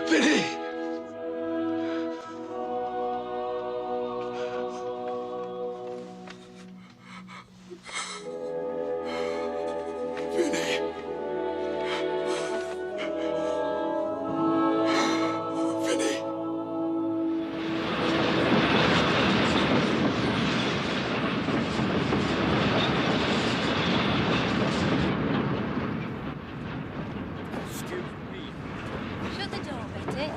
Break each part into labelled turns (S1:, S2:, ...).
S1: Vinny!
S2: Shut the door, Betty.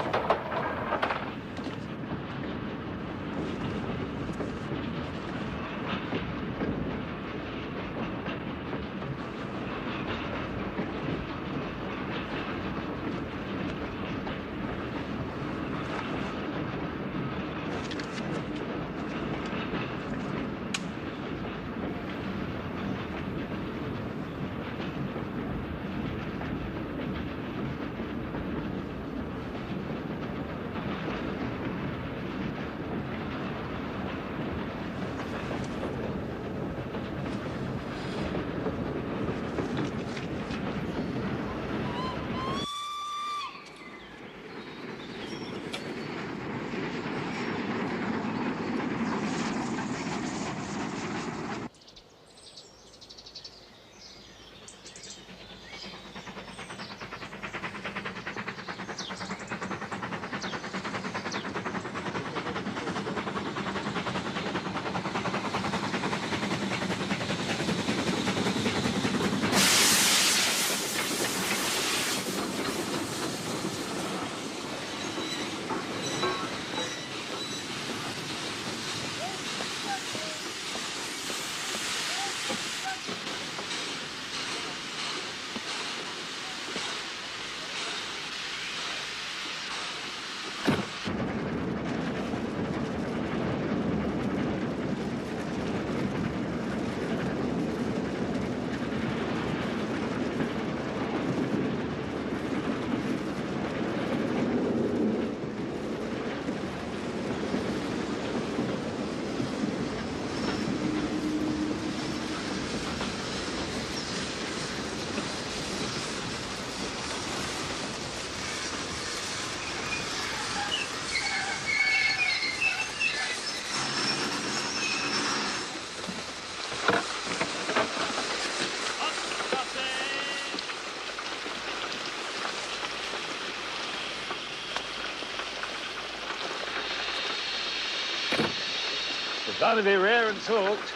S3: Gotta be rare and soaked.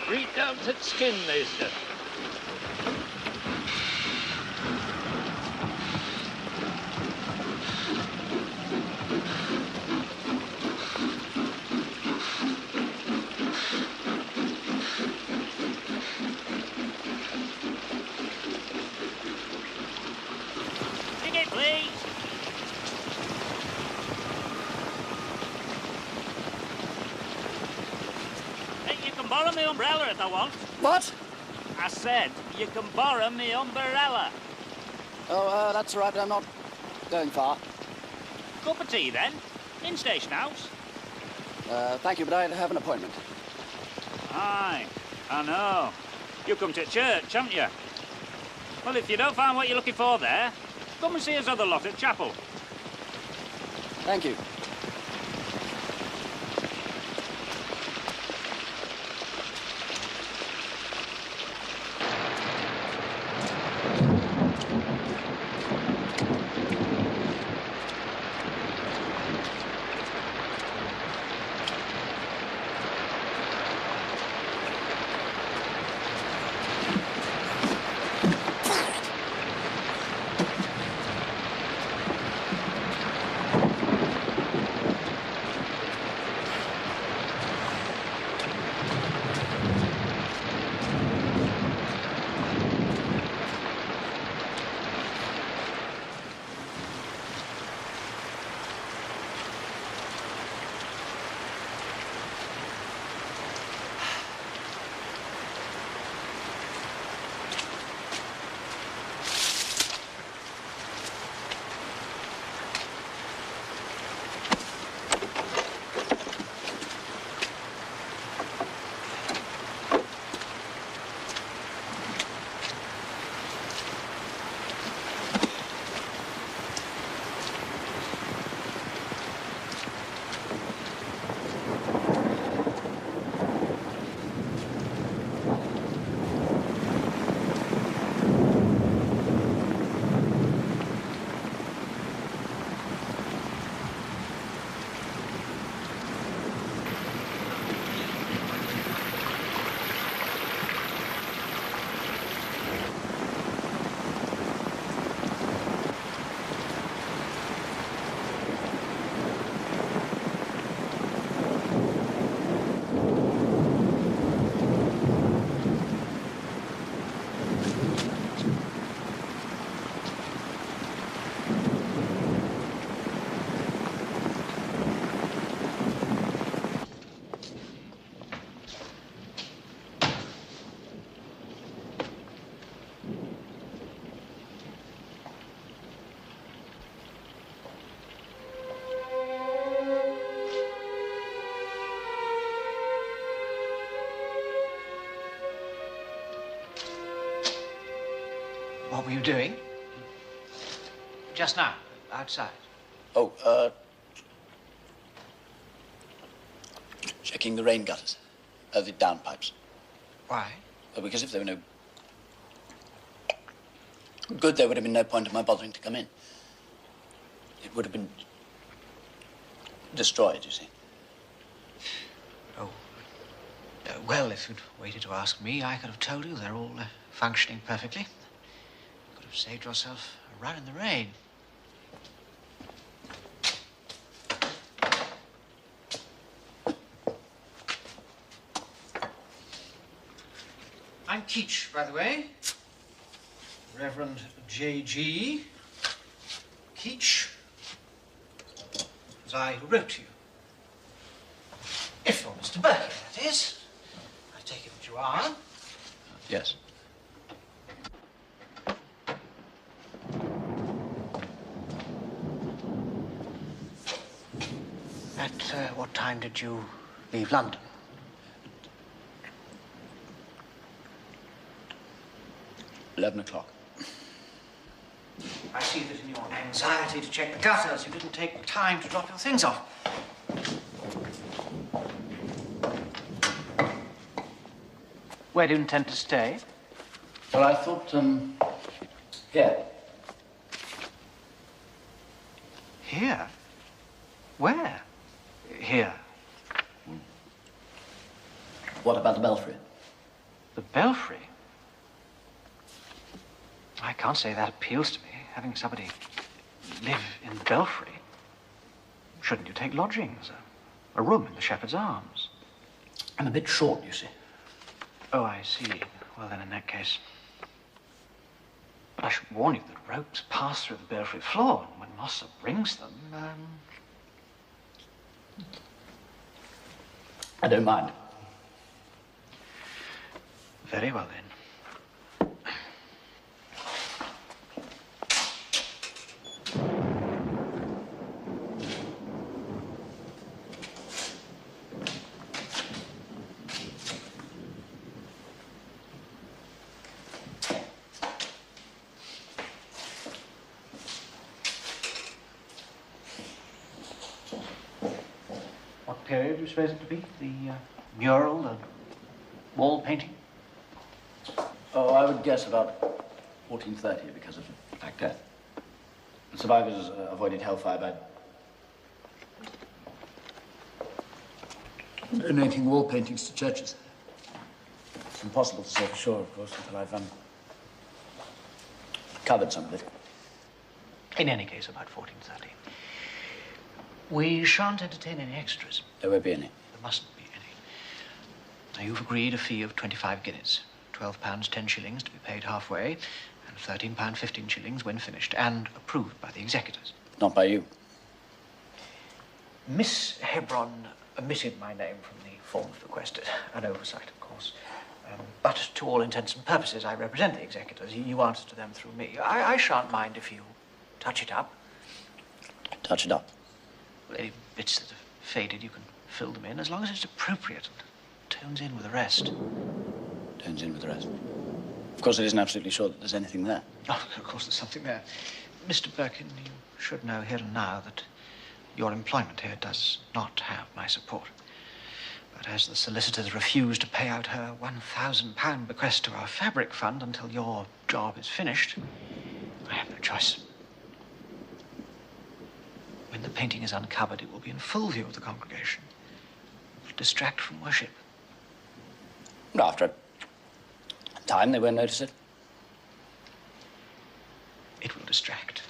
S3: Reach down to the skin, mister.
S4: Ticket, please. You can borrow my umbrella if I want.
S5: What?
S4: I said you can borrow my umbrella.
S5: Oh, that's all right, but I'm not going far.
S4: Cup of tea, then. In Station House.
S5: Thank you, but I have an appointment.
S4: Aye, I know. You come to church, haven't you? Well, if you don't find what you're looking for there, come and see us other lot at chapel.
S5: Thank you.
S1: What were you doing? Just now, outside.
S5: Oh, checking the rain gutters. The downpipes.
S1: Why?
S5: Well, because if there were no good, there would have been no point in my bothering to come in. It would have been destroyed, you see.
S1: Oh. Well, if you'd waited to ask me, I could have told you they're all functioning perfectly. You could have saved yourself a run in the rain. I'm Keach, by the way. Reverend J.G. Keach. It was I who wrote to you. If you're Mr. Birkin, that is. I take it that you are.
S5: Yes.
S1: At what time did you leave London?
S5: 11 o'clock.
S1: I see that in your anxiety to check the gutters, you didn't take time to drop your things off. Where do you intend to stay?
S5: Well, I thought, here.
S1: Here? Where? Here.
S5: What about the belfry?
S1: The belfry? I can't say that appeals to me, having somebody live in the belfry. Shouldn't you take lodgings? A room in the Shepherd's Arms?
S5: I'm a bit short, you see.
S1: Oh, I see. Well, then, in that case... But I should warn you that ropes pass through the belfry floor, and when Mossa brings them,
S5: I don't mind.
S1: Very well, then. What period do you suppose it to be? The mural, the wall painting?
S5: Oh, I would guess about 1430 because of Black Death. The survivors avoided hellfire by donating wall paintings to churches. It's impossible to say for sure, of course, until I've covered some of it.
S1: In any case, about 1430. We shan't entertain any extras.
S5: There won't be any.
S1: There mustn't be any. Now, you've agreed a fee of 25 guineas. £12 10 shillings to be paid halfway, and £13 15 shillings when finished, and approved by the executors.
S5: Not by you.
S1: Miss Hebron omitted my name from the forms requested. An oversight, of course. But to all intents and purposes, I represent the executors. You answer to them through me. I shan't mind if you touch it up.
S5: Touch it up.
S1: Well, any bits that have faded, you can fill them in, as long as it's appropriate and tones in with the rest.
S5: Turns in with the rest. Of course, it isn't absolutely sure that there's anything there.
S1: Oh, of course, there's something there. Mr. Birkin, you should know here and now that your employment here does not have my support. But as the solicitors refuse to pay out her £1,000 bequest to our fabric fund until your job is finished, I have no choice. When the painting is uncovered, it will be in full view of the congregation. It will distract from worship.
S5: After a time, they won't notice it.
S1: It will distract.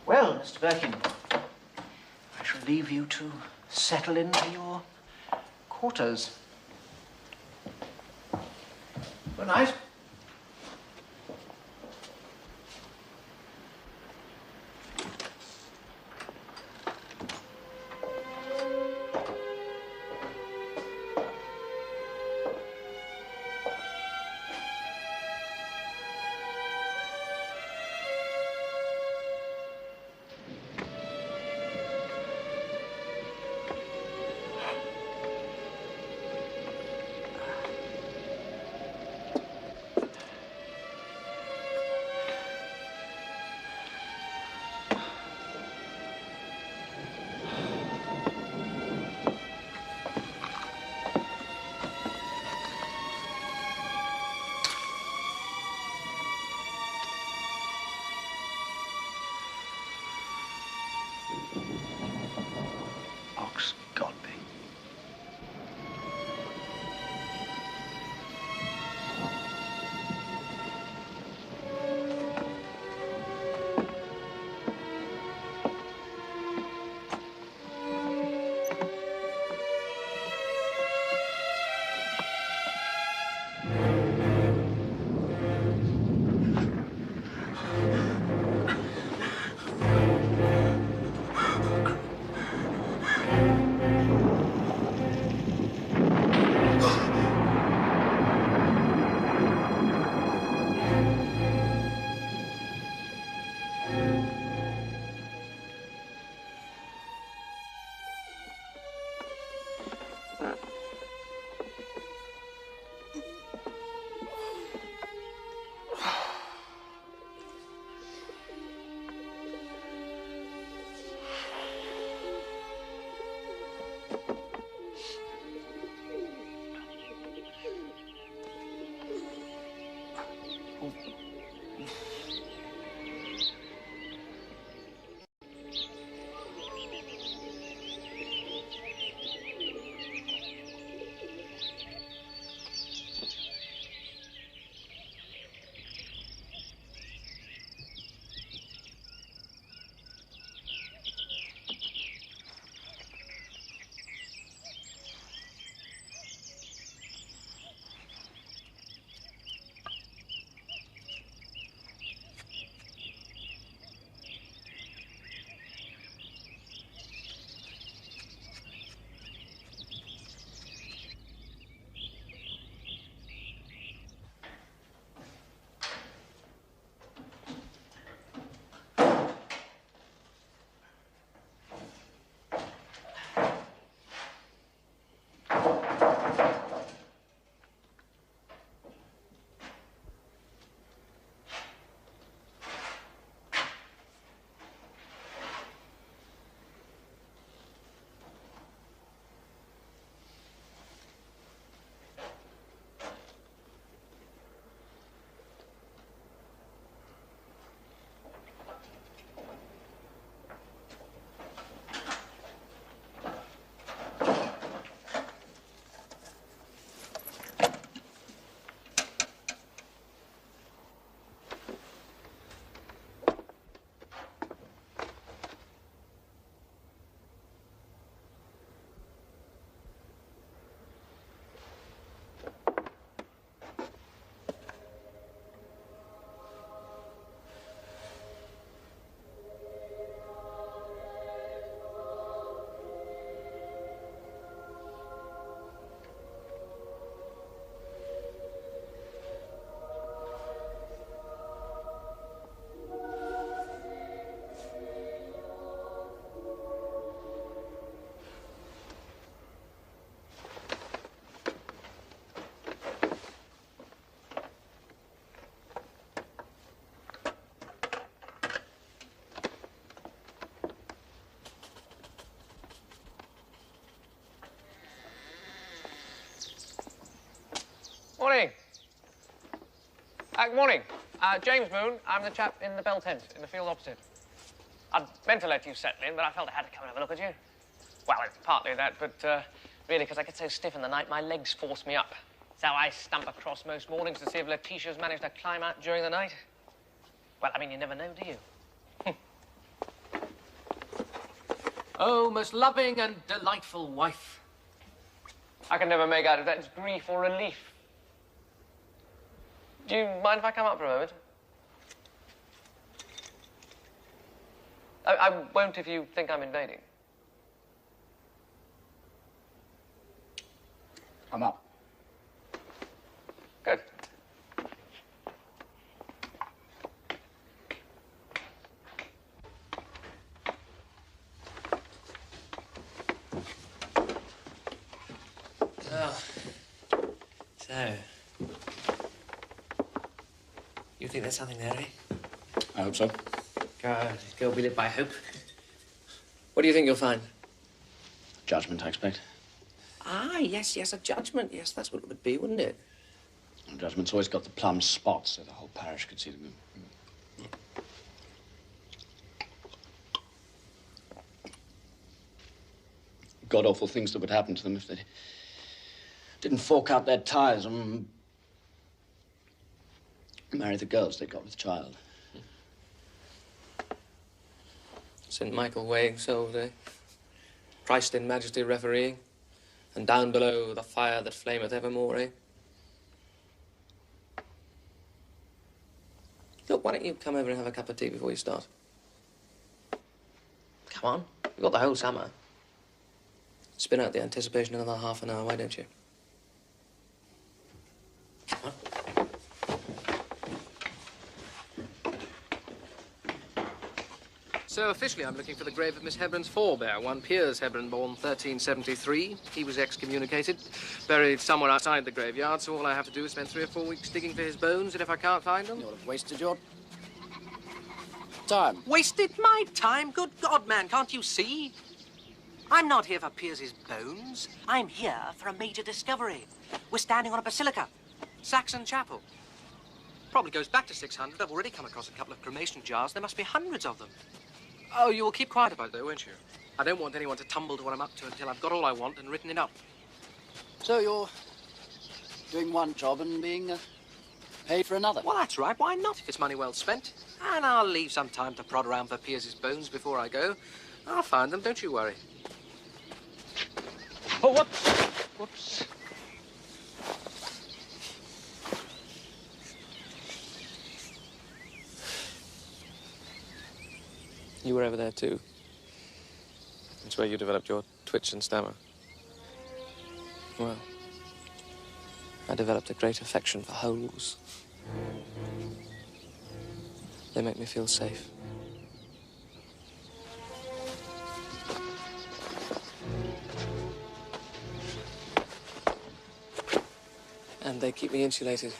S1: Well, Mr. Birkin, I shall leave you to settle into your quarters. Good night.
S6: Morning. Good morning. James Moon. I'm the chap in the bell tent in the field opposite. I'd meant to let you settle in, but I felt I had to come and have a look at you. Well, it's partly that, but really because I get so stiff in the night, my legs force me up. So I stump across most mornings to see if Letitia's managed to climb out during the night. Well, I mean, you never know, do you?
S7: Oh, most loving and delightful wife.
S6: I can never make out if that's grief or relief. Do you mind if I come up for a moment? I won't if you think I'm invading.
S5: I'm up.
S6: Good.
S7: So, you think there's something there, eh?
S5: I hope so.
S7: God, girl be lit by hope. What do you think you'll find?
S5: Judgment, I expect.
S7: Ah, yes, a judgment. Yes, that's what it would be, wouldn't it?
S5: And judgment's always got the plum spots so the whole parish could see them. God-awful things that would happen to them if they didn't fork out their tithes and marry the girls they got with child.
S7: St. Michael weighing souls, eh? Christ in majesty refereeing, and down below the fire that flameth evermore, eh? Look, why don't you come over and have a cup of tea before you start? Come on, you've got the whole summer. Spin out the anticipation another half an hour, why don't you? Come on. So officially I'm looking for the grave of Miss Hebron's forebear, one Piers Hebron, born 1373. He was excommunicated, buried somewhere outside the graveyard, so all I have to do is spend 3 or 4 weeks digging for his bones, and if I can't find them...
S5: You'll have wasted your time.
S7: Wasted my time? Good God, man, can't you see? I'm not here for Piers's bones. I'm here for a major discovery. We're standing on a basilica, Saxon chapel. Probably goes back to 600. I've already come across a couple of cremation jars. There must be hundreds of them. Oh, you will keep quiet about it, though, won't you? I don't want anyone to tumble to what I'm up to until I've got all I want and written it up.
S5: So you're doing one job and being paid for another?
S7: Well, that's right. Why not, if it's money well spent? And I'll leave some time to prod around for Piers's bones before I go. I'll find them, don't you worry.
S6: Oh, whoops. Whoops.
S7: You were over there, too. That's where you developed your twitch and stammer. Well, I developed a great affection for holes. They make me feel safe. And they keep me insulated.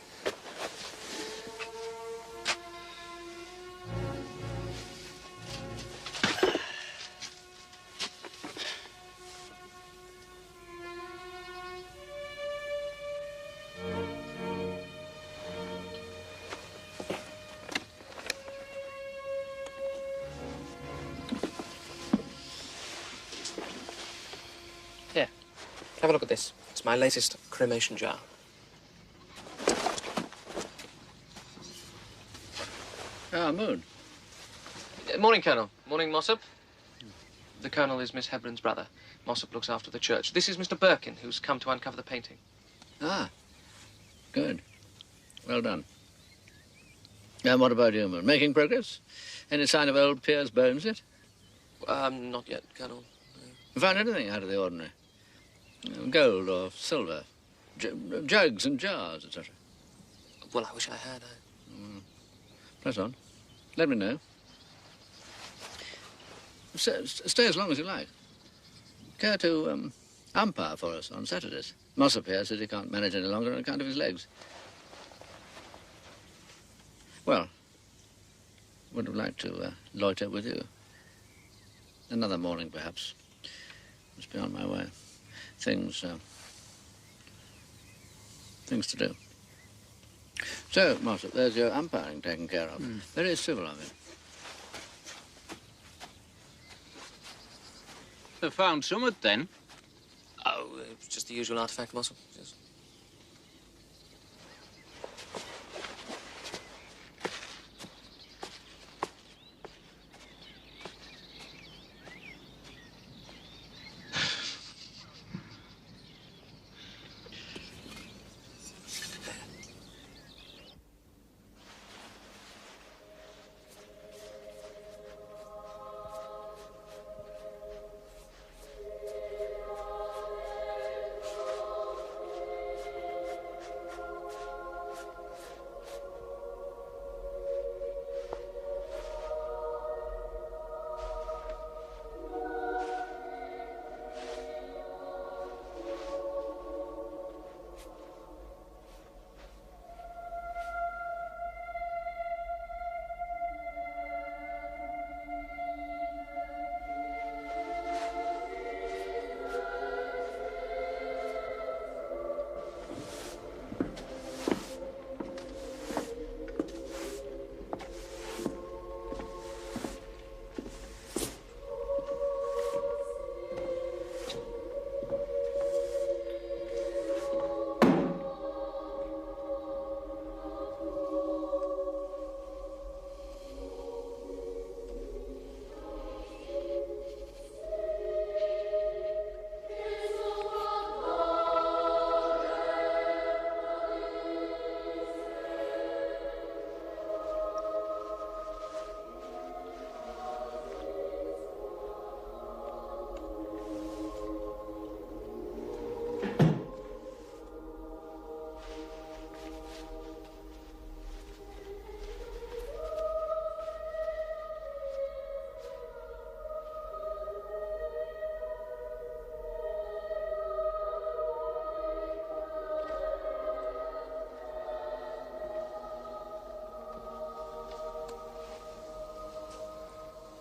S7: Here, have a look at this. It's my latest cremation jar.
S5: Ah, Moon.
S7: Morning, Colonel. Morning, Mossop. The Colonel is Miss Hebron's brother. Mossop looks after the church. This is Mr. Birkin, who's come to uncover the painting.
S5: Ah, good. Well done. And what about you, Moon? Making progress? Any sign of old Piers' bones yet?
S7: Not yet, Colonel.
S5: You found anything out of the ordinary? Gold or silver? Jugs and jars, etc.
S7: Well, I wish I had.
S5: Press on. Let me know. Stay as long as you like. Care to umpire for us on Saturdays? Mossop here says he can't manage any longer on account of his legs. Well, would have liked to loiter with you. Another morning, perhaps. Must be on my way. Things to do. So, Master, there's your umpiring taken care of. Very civil of him.
S8: They found something then.
S7: Oh, it's just the usual artefact, Mossel. Just...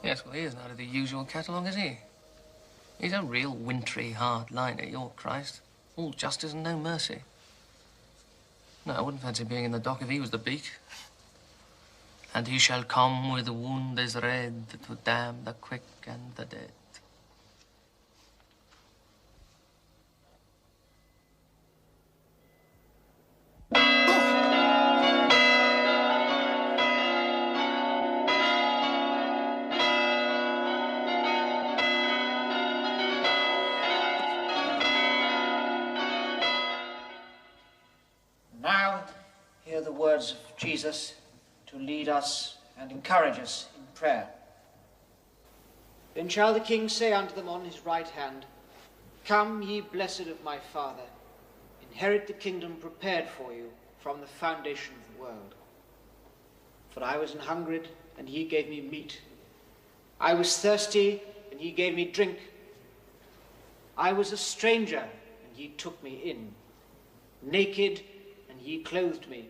S7: Yes, well, he isn't out of the usual catalogue, is he? He's a real wintry, hard liner, your Christ. All justice and no mercy. No, I wouldn't fancy being in the dock if he was the beak. And he shall come with wounds red to damn the quick and the dead.
S1: Now, hear the words of Jesus to lead us and encourage us in prayer. Then shall the King say unto them on his right hand, Come, ye blessed of my Father, inherit the kingdom prepared for you from the foundation of the world. For I was an hungered, and ye gave me meat. I was thirsty, and ye gave me drink. I was a stranger, and ye took me in. Naked, and ye clothed me.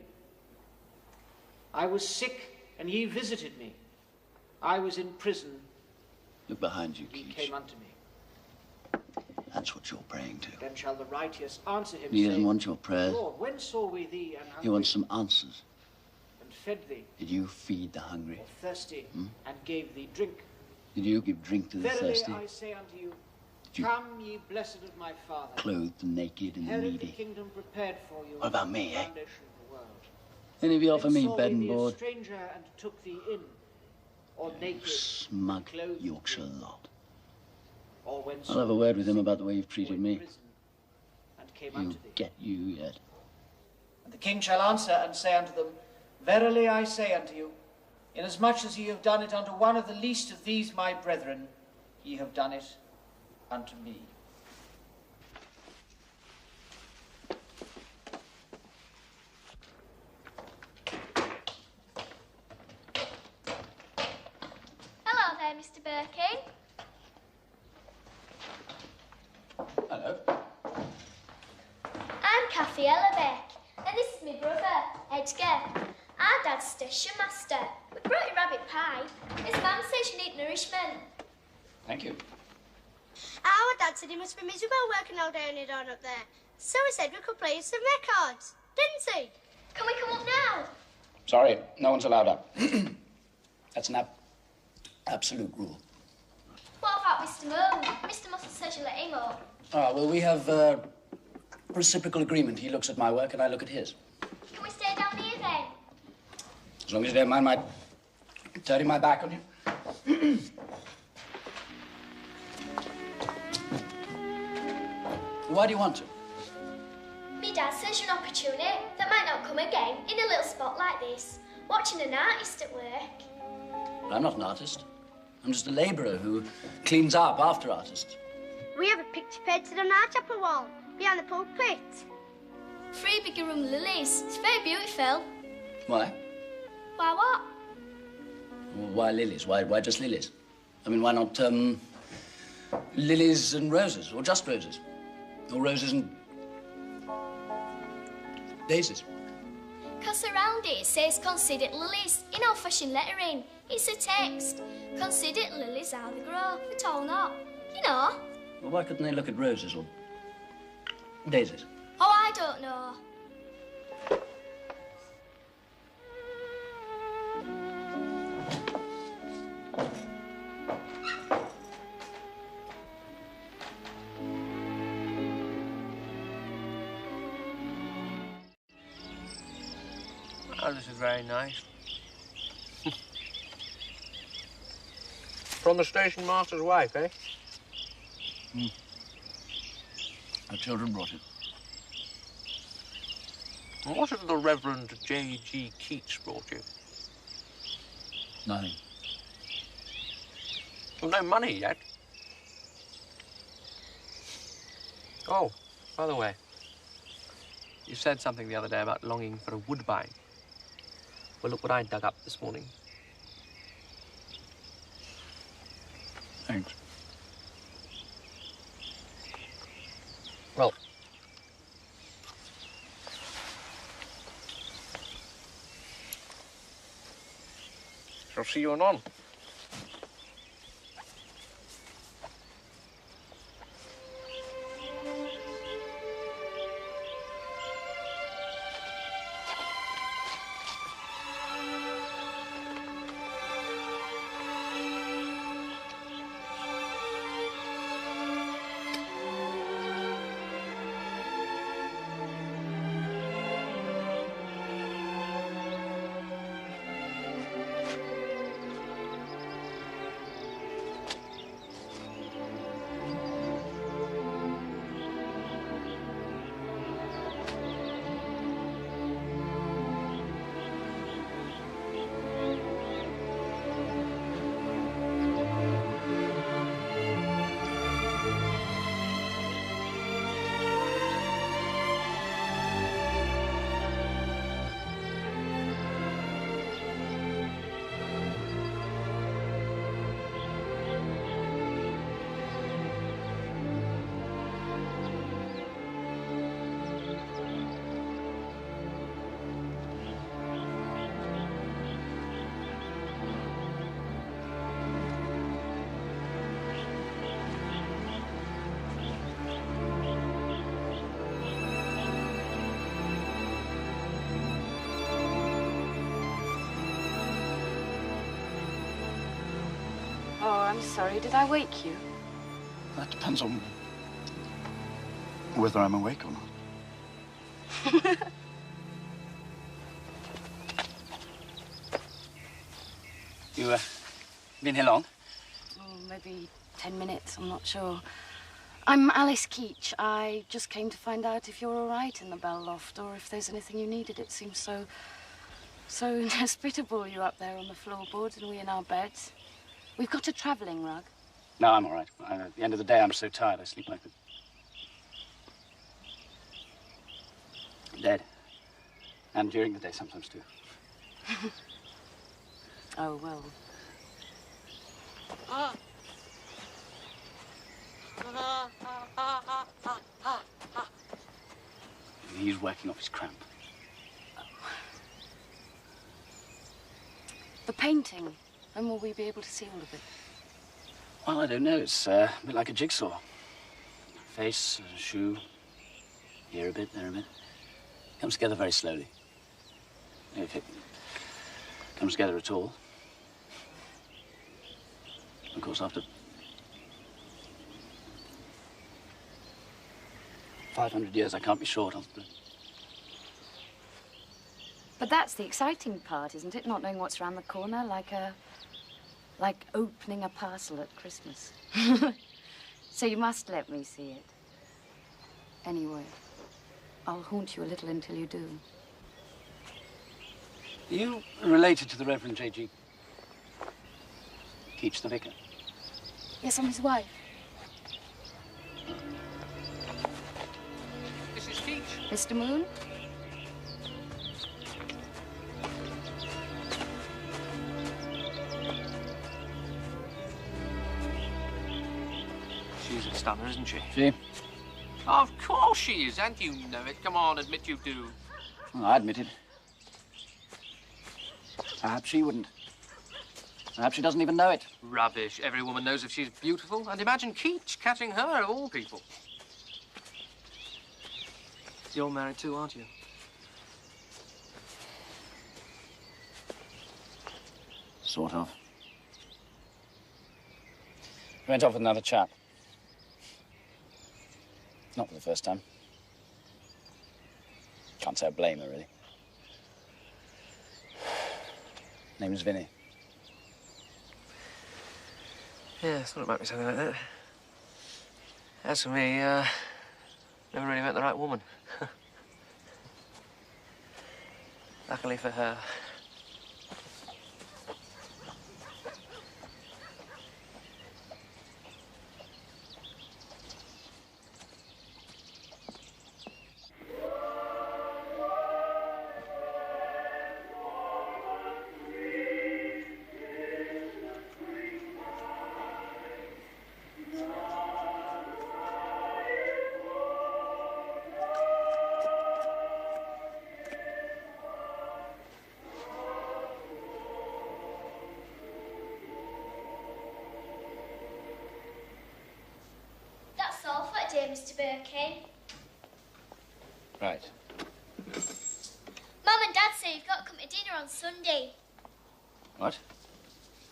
S1: I was sick, and ye visited me. I was in prison.
S9: Look behind you,
S1: Ye
S9: Keach.
S1: came unto me.
S9: That's what you're praying to.
S1: Then shall the righteous answer him,
S9: He doesn't
S1: saying,
S9: want your prayers.
S1: Lord, when saw we thee and hungry,
S9: He wants some answers.
S1: and fed thee,
S9: Did you feed the hungry?
S1: or thirsty, and gave thee drink?
S9: Did you give drink to the
S1: Verily
S9: thirsty?
S1: I say unto you,
S9: Did you
S1: Come, ye blessed of my Father,
S9: clothe the naked and the
S1: inherit the
S9: needy?
S1: kingdom prepared for you
S9: What about
S1: from
S9: me,
S1: the
S9: eh?
S1: foundation of the world.
S9: Any of you offer
S1: When
S9: me
S1: saw
S9: bed
S1: we
S9: and
S1: thee a
S9: board?
S1: stranger and took thee in, or naked,
S9: Smug
S1: clothed
S9: Yorkshire
S1: thee?
S9: lot.
S1: Or when
S9: I'll have a word with him about the way you've treated me.
S1: And came
S9: He'll
S1: unto thee.
S9: get you yet.
S1: And the king shall answer and say unto them, Verily I say unto you, inasmuch as ye have done it unto one of the least of these my brethren, ye have done it unto me.
S2: Hello there, Mr. Birkin.
S9: Hello.
S2: I'm Kathy Ellerbeck, and this is my brother, Edgar. Our dad's station master. We brought you rabbit pie. His mum says you need nourishment.
S9: Thank you.
S10: Our dad said he must be miserable working all day on it on up there. So he said we could play you some records, didn't he?
S2: Can we come up now?
S9: Sorry, no one's allowed up. That's an absolute rule.
S2: What about Mr. Moon? Mr. Muscle says you let him up.
S9: Ah, well, we have reciprocal agreement. He looks at my work and I look at his.
S2: Can we stay down here then?
S9: As long as you don't mind my turning my back on you. Why do you want to?
S2: Me dad says you're an opportunity that might not come again in a little spot like this, watching an artist at work.
S9: I'm not an artist. I'm just a labourer who cleans up after artists.
S10: We have a picture painted on our chapel wall, behind the pulpit.
S2: 3 bigger room lilies. It's very beautiful.
S9: Why?
S2: Why what?
S9: Well, why lilies? Why just lilies? I mean, why not lilies and roses, or just roses? Or roses and daisies?
S2: Because around it says consider lilies in old-fashioned lettering. It's a text. Consider lilies how they grow, but all not. You know.
S9: Well, why couldn't they look at roses or daisies?
S2: Oh, I don't know.
S6: Oh, this is very nice. From the station master's wife, eh?
S9: Her children brought it.
S6: And what have the Reverend J.G. Keats brought you?
S9: Nothing.
S6: Well, no money yet. Oh, by the way, you said something the other day about longing for a woodbine. Well, look what I dug up this morning.
S9: Thanks.
S6: Well, shall see you anon.
S8: Oh, I'm sorry. Did I wake you?
S9: That depends on whether I'm awake or not. You, been here long?
S8: Oh, maybe 10 minutes. I'm not sure. I'm Alice Keach. I just came to find out if you're all right in the bell loft or if there's anything you needed. It seems so inhospitable, you up there on the floorboards and we in our beds. We've got a travelling rug.
S9: No, I'm all right. At the end of the day, I'm so tired, I sleep like a... dead. And during the day sometimes, too.
S8: Oh, well.
S9: He's working off his cramp.
S8: The painting. When will we be able to see all of it?
S9: Well, I don't know. It's a bit like a jigsaw. Face, a shoe, here a bit, there a bit. Comes together very slowly. If it comes together at all. Of course, after 500 years, I can't be short of it.
S8: But that's the exciting part, isn't it? Not knowing what's around the corner, like opening a parcel at Christmas. So you must let me see it. Anyway, I'll haunt you a little until you do.
S9: Are you related to the Reverend J.G. Keach, the vicar?
S8: Yes, I'm his wife.
S7: Mrs. Keach.
S8: Mr. Moon?
S6: She's a stunner, isn't she?
S9: She?
S7: Of course she is, and you know it. Come on, admit you do.
S9: Well, I admit it. Perhaps she wouldn't. Perhaps she doesn't even know it.
S7: Rubbish. Every woman knows if she's beautiful. And imagine Keach catching her, of all people. You're married too, aren't you?
S9: Sort of. Went off with another chap. Not for the first time. Can't say I blame her, really. Name's Vinny.
S6: Yeah, I thought it might be something like that. As for me, never really met the right woman. Luckily for her.
S2: That's all for today, Mr. Birkin.
S9: Right.
S2: Mum and Dad say you've got to come to dinner on Sunday.
S9: What?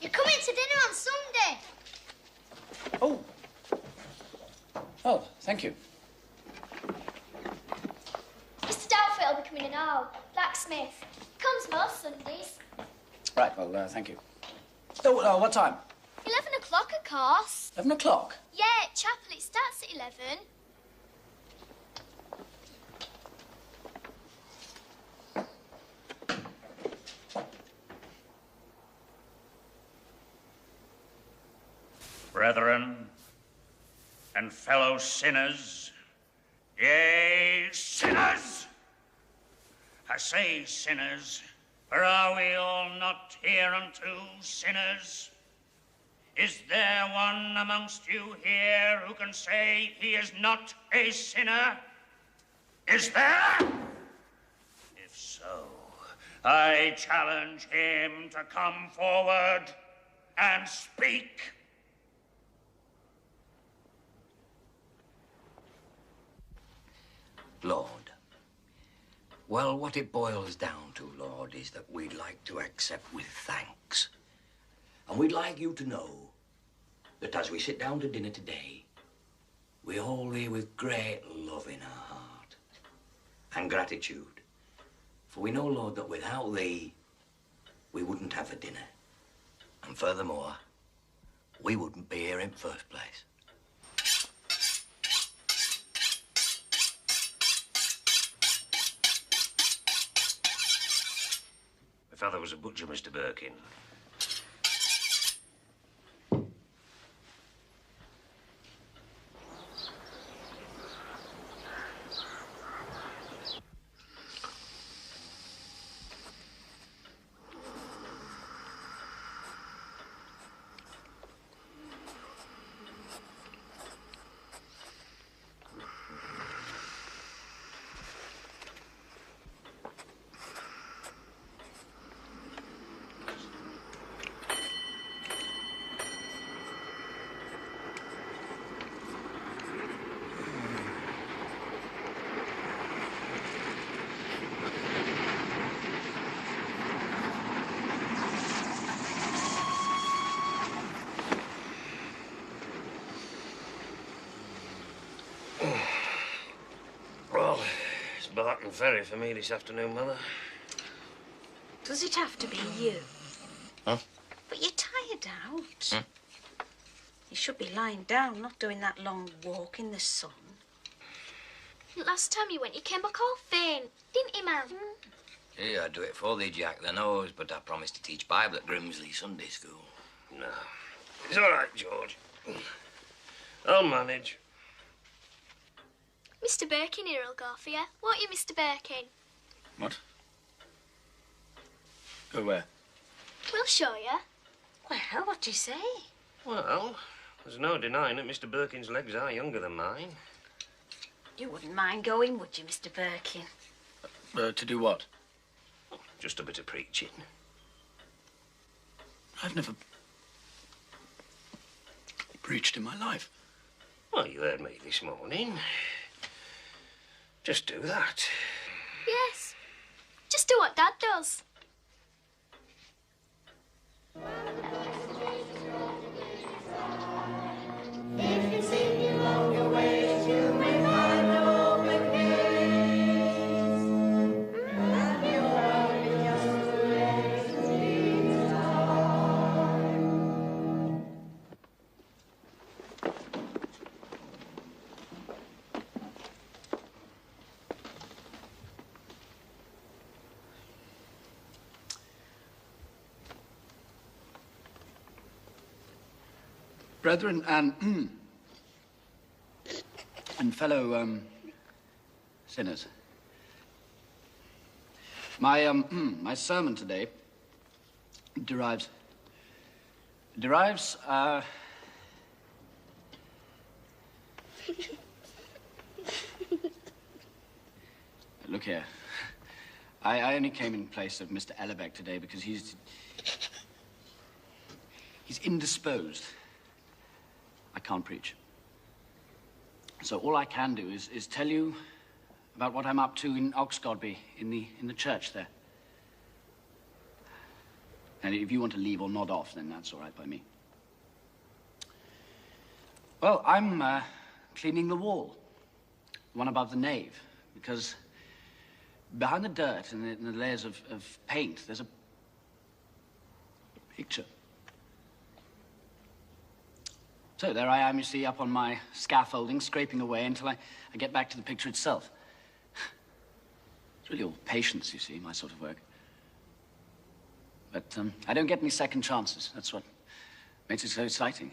S2: You're coming to dinner on Sunday.
S9: Oh. Oh, thank you.
S2: Mr. Doubtford will be coming in now. Blacksmith. Comes most Sundays.
S9: Right, well, thank you. Oh, what time?
S2: 11 o'clock, of course.
S9: 11 o'clock?
S2: Yeah, at chapel it starts at 11.
S4: Brethren and fellow sinners, yea, sinners! I say sinners, for are we all not hereunto sinners? Is there one amongst you here who can say he is not a sinner? Is there? If so, I challenge him to come forward and speak.
S11: Lord. Well, what it boils down to, Lord, is that we'd like to accept with thanks. And we'd like you to know that as we sit down to dinner today, we're all here with great love in our heart and gratitude. For we know, Lord, that without thee, we wouldn't have a dinner. And furthermore, we wouldn't be here in the first place.
S4: My father was a butcher, Mr. Birkin.
S12: Barton Ferry for me this afternoon, Mother.
S13: Does it have to be you?
S12: Huh?
S13: But you're tired out. You should be lying down, not doing that long walk in the sun.
S2: Last time you went, you came back all faint, didn't you, Mum?
S11: Yeah, I'd do it for thee, Jack the Nose, but I promised to teach Bible at Grimsley Sunday School.
S12: No. It's all right, George. I'll manage.
S2: Mr. Birkin here will go for you. Won't you, Mr. Birkin?
S9: What? Go where?
S2: We'll show you.
S13: Well, what do you say?
S12: Well, there's no denying that Mr. Birkin's legs are younger than mine.
S13: You wouldn't mind going, would you, Mr. Birkin?
S9: To do what?
S12: Just a bit of preaching.
S9: I've never preached in my life.
S12: Well, you heard me this morning. Just do that.
S2: Yes. Just do what Dad does.
S14: If you seek along your ways, you may find no open gates. And you are just too late to leave time.
S9: Brethren and fellow sinners, my sermon today derives look here. I only came in place of Mr. Ellerbeck today because he's indisposed. I can't preach. So all I can do is tell you about what I'm up to in Oxgodby, in the church there. And if you want to leave or nod off, then that's all right by me. Well, I'm cleaning the wall, the one above the nave, because behind the dirt and the layers of paint, there's a picture. So there I am, you see, up on my scaffolding, scraping away until I get back to the picture itself. It's really all patience, you see, my sort of work. But I don't get any second chances. That's what makes it so exciting.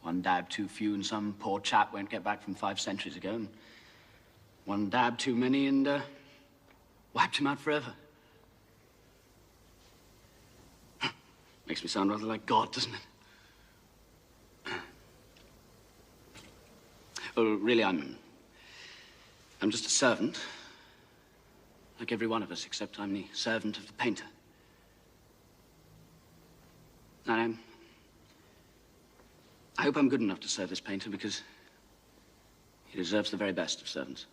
S9: One dab too few and some poor chap won't get back from 5 centuries ago. And one dab too many and wiped him out forever. Makes me sound rather like God, doesn't it? Well, really, I'm just a servant, like every one of us, except I'm the servant of the painter. And I hope I'm good enough to serve this painter because he deserves the very best of servants.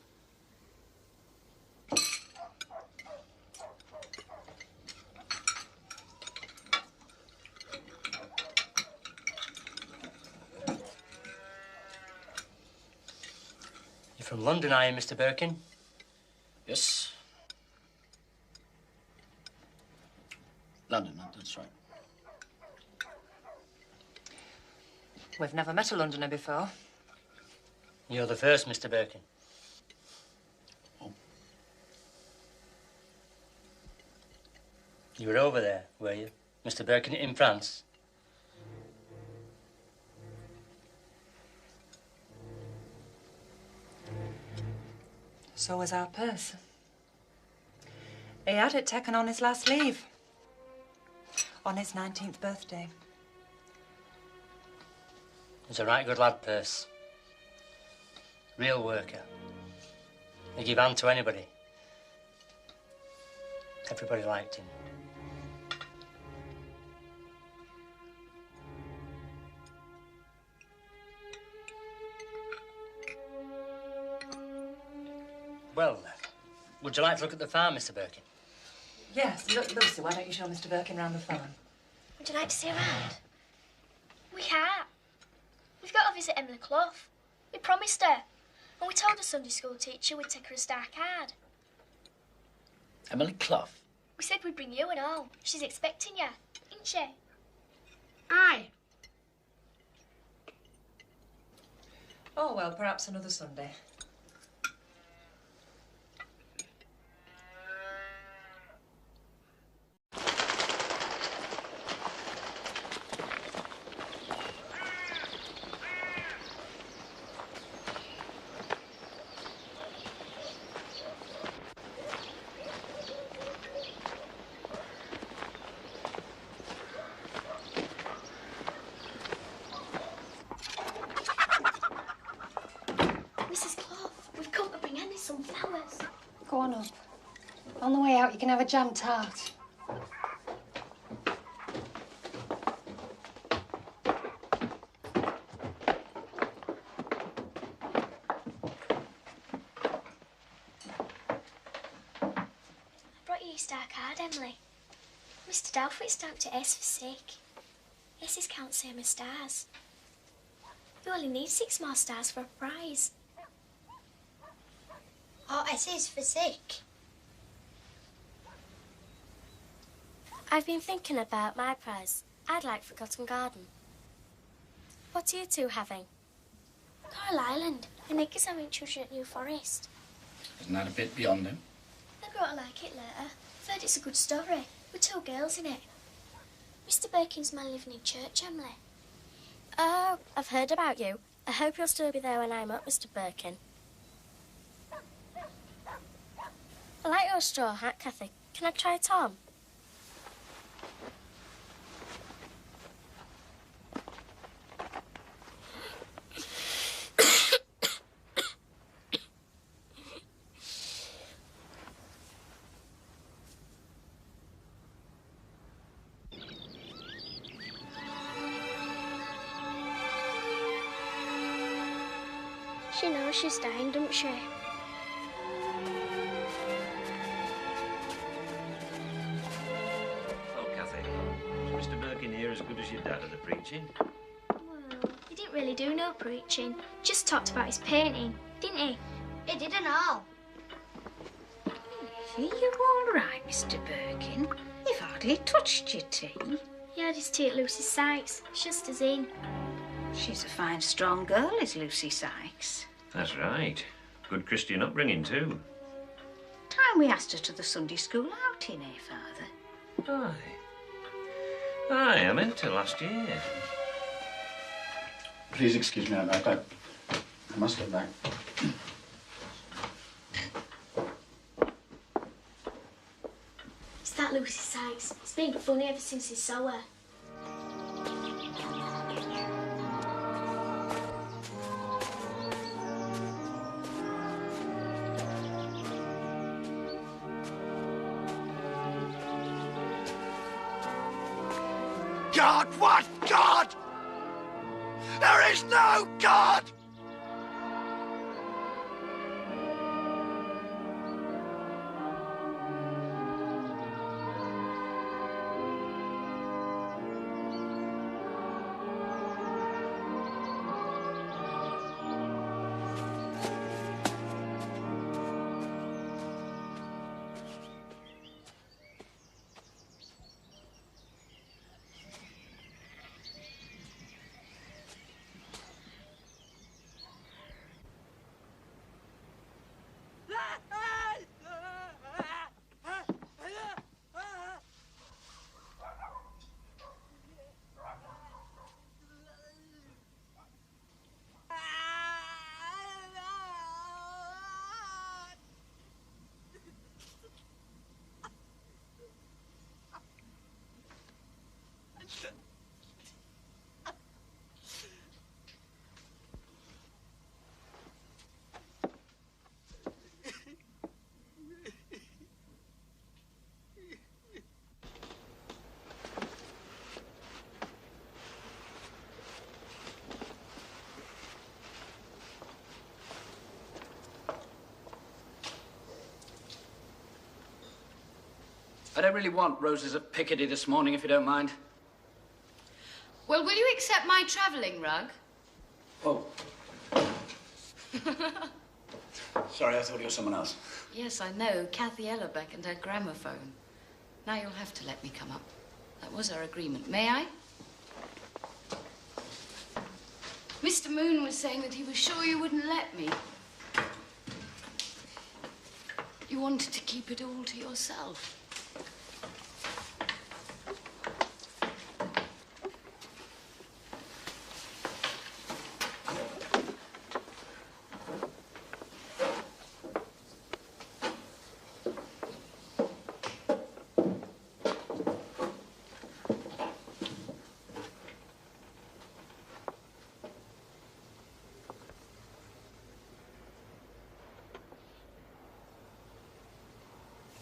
S15: From London, are you, Mr. Birkin?
S9: Yes. London, that's right.
S16: We've never met a Londoner before.
S15: You're the first, Mr. Birkin.
S9: Oh.
S15: You were over there, were you, Mr. Birkin, in France?
S16: So was our purse. He had it taken on his last leave. On his 19th birthday.
S15: He's a right good lad, Perce. Real worker. He gave hand to anybody. Everybody liked him. Well, would you like to look at the farm, Mr. Birkin?
S16: Yes, look, Lucy, why don't you show Mr. Birkin round the farm?
S2: Would you like to see around? We can't. We've got to visit Emily Clough. We promised her. And we told the Sunday school teacher we'd take her a star card.
S9: Emily Clough?
S2: We said we'd bring you and all. She's expecting you, isn't she?
S16: Aye. Oh, well, perhaps another Sunday.
S2: Mrs. Clough, we've come to bring Annie some flowers.
S8: Go on up. On the way out, you can have a jam tart.
S2: I brought you your star card, Emily. Mr. Dalfoot stamped it S for sick. S's count same as stars. You only need 6 more stars for a prize.
S10: Oh, S is for sick.
S2: I've been thinking about my prize. I'd like Forgotten Garden. What are you two having? Coral Island. And Nick is having children at New Forest.
S9: Isn't that a bit beyond him?
S2: They'll grow to like it later. I've heard it's a good story, with 2 girls in it. Mr. Birkin's man living in church, Emily. Oh, I've heard about you. I hope you'll still be there when I'm up, Mr. Birkin. I like your straw hat, Cathy. Can I try it on? She knows she's dying, doesn't she?
S12: Oh, Cathy, is Mr. Birkin here as good as your dad at the preaching?
S2: Well, he didn't really do no preaching. Just talked about his painting, didn't he?
S10: He didn't all.
S13: Are you all right, Mr. Birkin? You've hardly touched your tea.
S2: He had his tea at Lucy Sykes, just as in.
S13: She's a fine, strong girl, is Lucy Sykes.
S12: That's right. Good Christian upbringing, too.
S13: Time we asked her to the Sunday school outing, Father?
S12: Aye. Aye, I meant to last year.
S9: Please excuse me, I must get back.
S2: It's that Lucy Sykes. It's been funny ever since he saw her.
S17: God, what God? There is no God!
S9: I don't really want roses at Piccadilly this morning, if you don't mind.
S8: Well, will you accept my travelling rug?
S9: Oh. Sorry, I thought you were someone else.
S8: Yes, I know. Kathy Ellerbeck and her gramophone. Now you'll have to let me come up. That was our agreement. May I? Mr. Moon was saying that he was sure you wouldn't let me. You wanted to keep it all to yourself.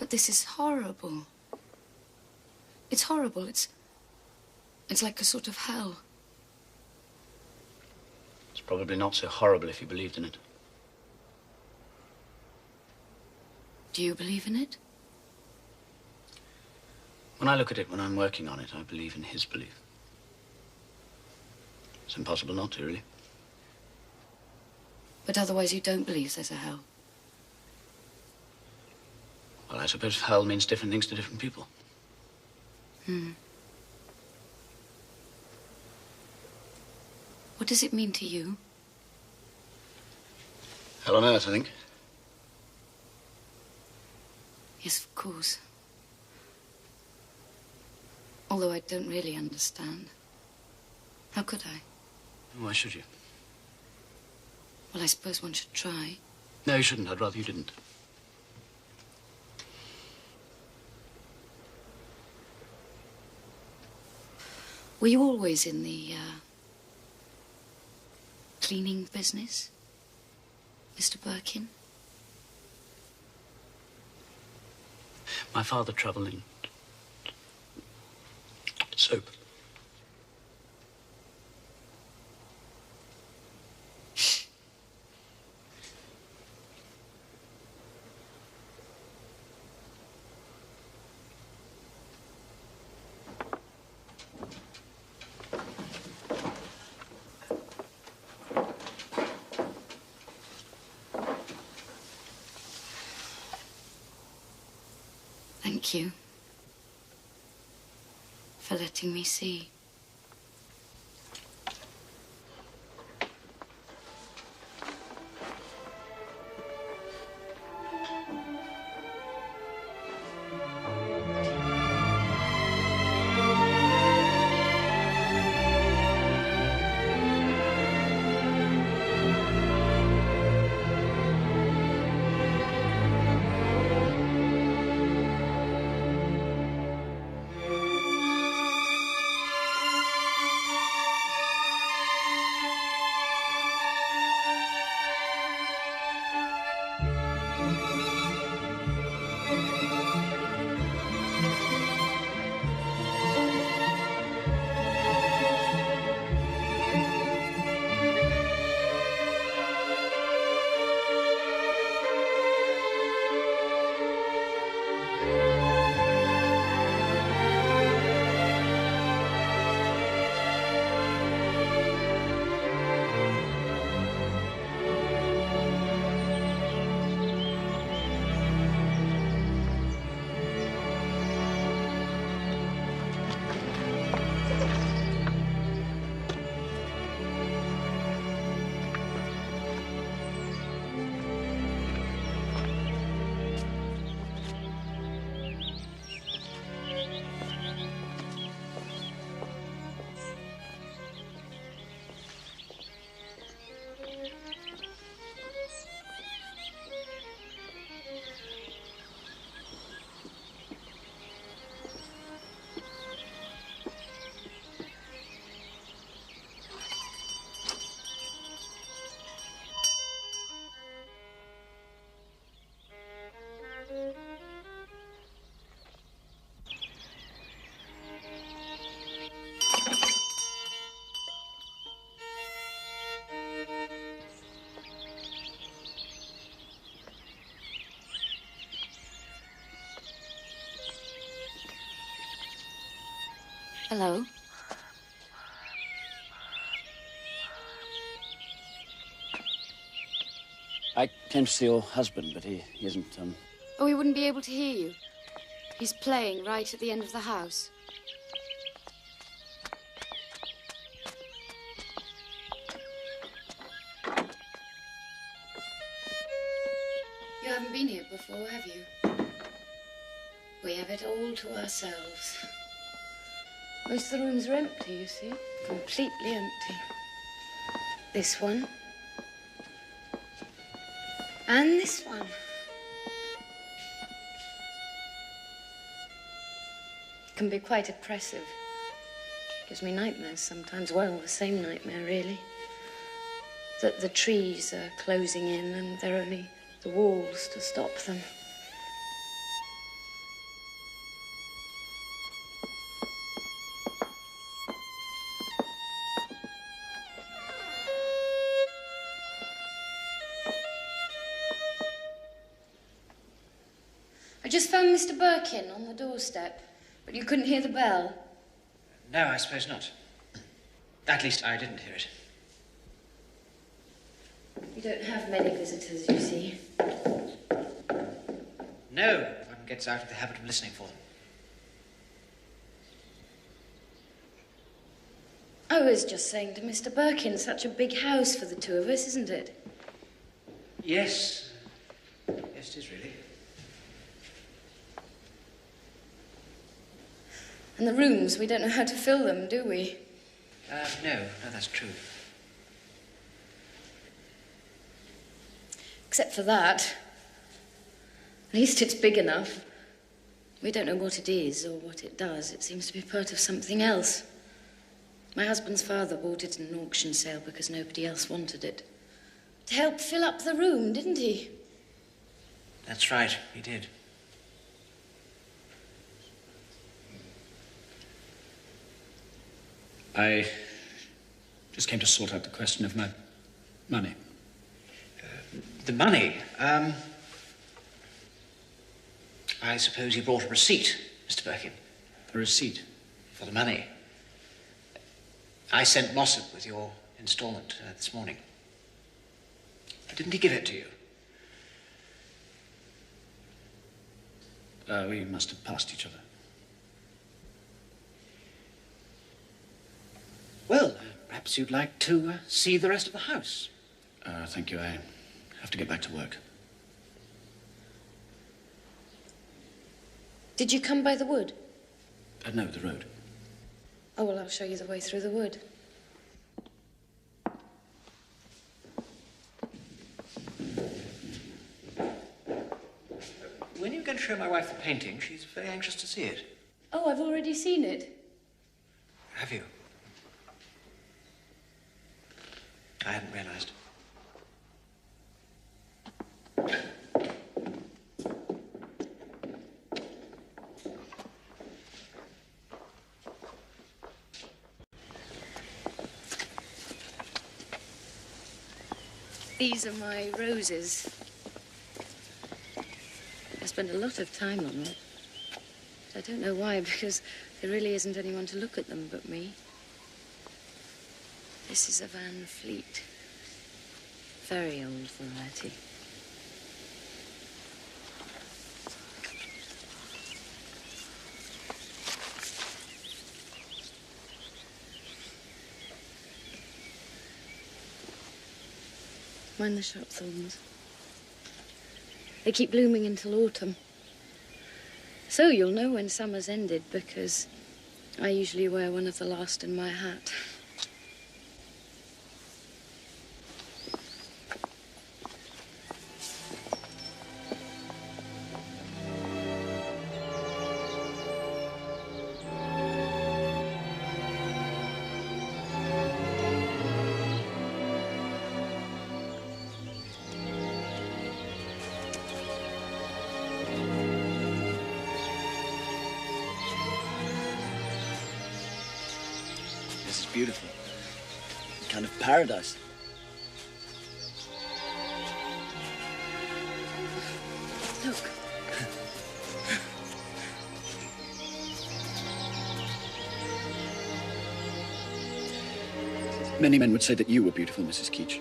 S8: But this is horrible. It's horrible. It's like a sort of hell.
S9: It's probably not so horrible if you believed in it.
S8: Do you believe in it?
S9: When I look at it, when I'm working on it, I believe in his belief. It's impossible not to, really.
S8: But otherwise you don't believe there's a hell.
S9: Well, I suppose hell means different things to different people.
S8: Hmm. What does it mean to you?
S9: Hell on earth, I think.
S8: Yes, of course. Although I don't really understand. How could I?
S9: Why should you?
S8: Well, I suppose one should try.
S9: No, you shouldn't. I'd rather you didn't.
S8: Were you always in the, cleaning business, Mr. Birkin?
S9: My father travelled in soap.
S8: Thank you for letting me see. Hello?
S9: I came to see your husband, but he isn't,
S8: Oh, he wouldn't be able to hear you. He's playing right at the end of the house. You haven't been here before, have you? We have it all to ourselves. Most of the rooms are empty, you see. Completely empty. This one. And this one. It can be quite oppressive. Gives me nightmares sometimes. Well, the same nightmare, really. That the trees are closing in and there are only the walls to stop them. I just found Mr. Birkin on the doorstep, but you couldn't hear the bell.
S1: No, I suppose not. At least I didn't hear it.
S8: You don't have many visitors, you see.
S1: No, one gets out of the habit of listening for them.
S8: I was just saying to Mr. Birkin, such a big house for the two of us, isn't it?
S1: Yes. Yes, it is really.
S8: And the rooms, we don't know how to fill them, do we?
S1: No, that's true.
S8: Except for that. At least it's big enough. We don't know what it is or what it does. It seems to be part of something else. My husband's father bought it in an auction sale because nobody else wanted it. To help fill up the room, didn't he?
S1: That's right, he did.
S9: I just came to sort out the question of my money.
S1: The money? I suppose you brought a receipt, Mr. Birkin.
S9: A receipt?
S1: For the money. I sent Mossop with your instalment this morning. Didn't he give it to you?
S9: We must have passed each other.
S1: Well, perhaps you'd like to see the rest of the house.
S9: Thank you. I have to get back to work.
S8: Did you come by the wood?
S9: No, the road.
S8: Oh, well, I'll show you the way through the wood.
S1: When are you going to show my wife the painting? She's very anxious to see it.
S8: Oh, I've already seen it.
S1: Have you? I hadn't realized.
S8: These are my roses. I spent a lot of time on them. I don't know why, because there really isn't anyone to look at them but me. This is a Van Fleet. Very old variety. Mind the sharp thorns. They keep blooming until autumn. So you'll know when summer's ended, because I usually wear one of the last in my hat.
S9: This is beautiful. A kind of paradise.
S8: Look.
S9: Many men would say that you were beautiful, Mrs. Keach.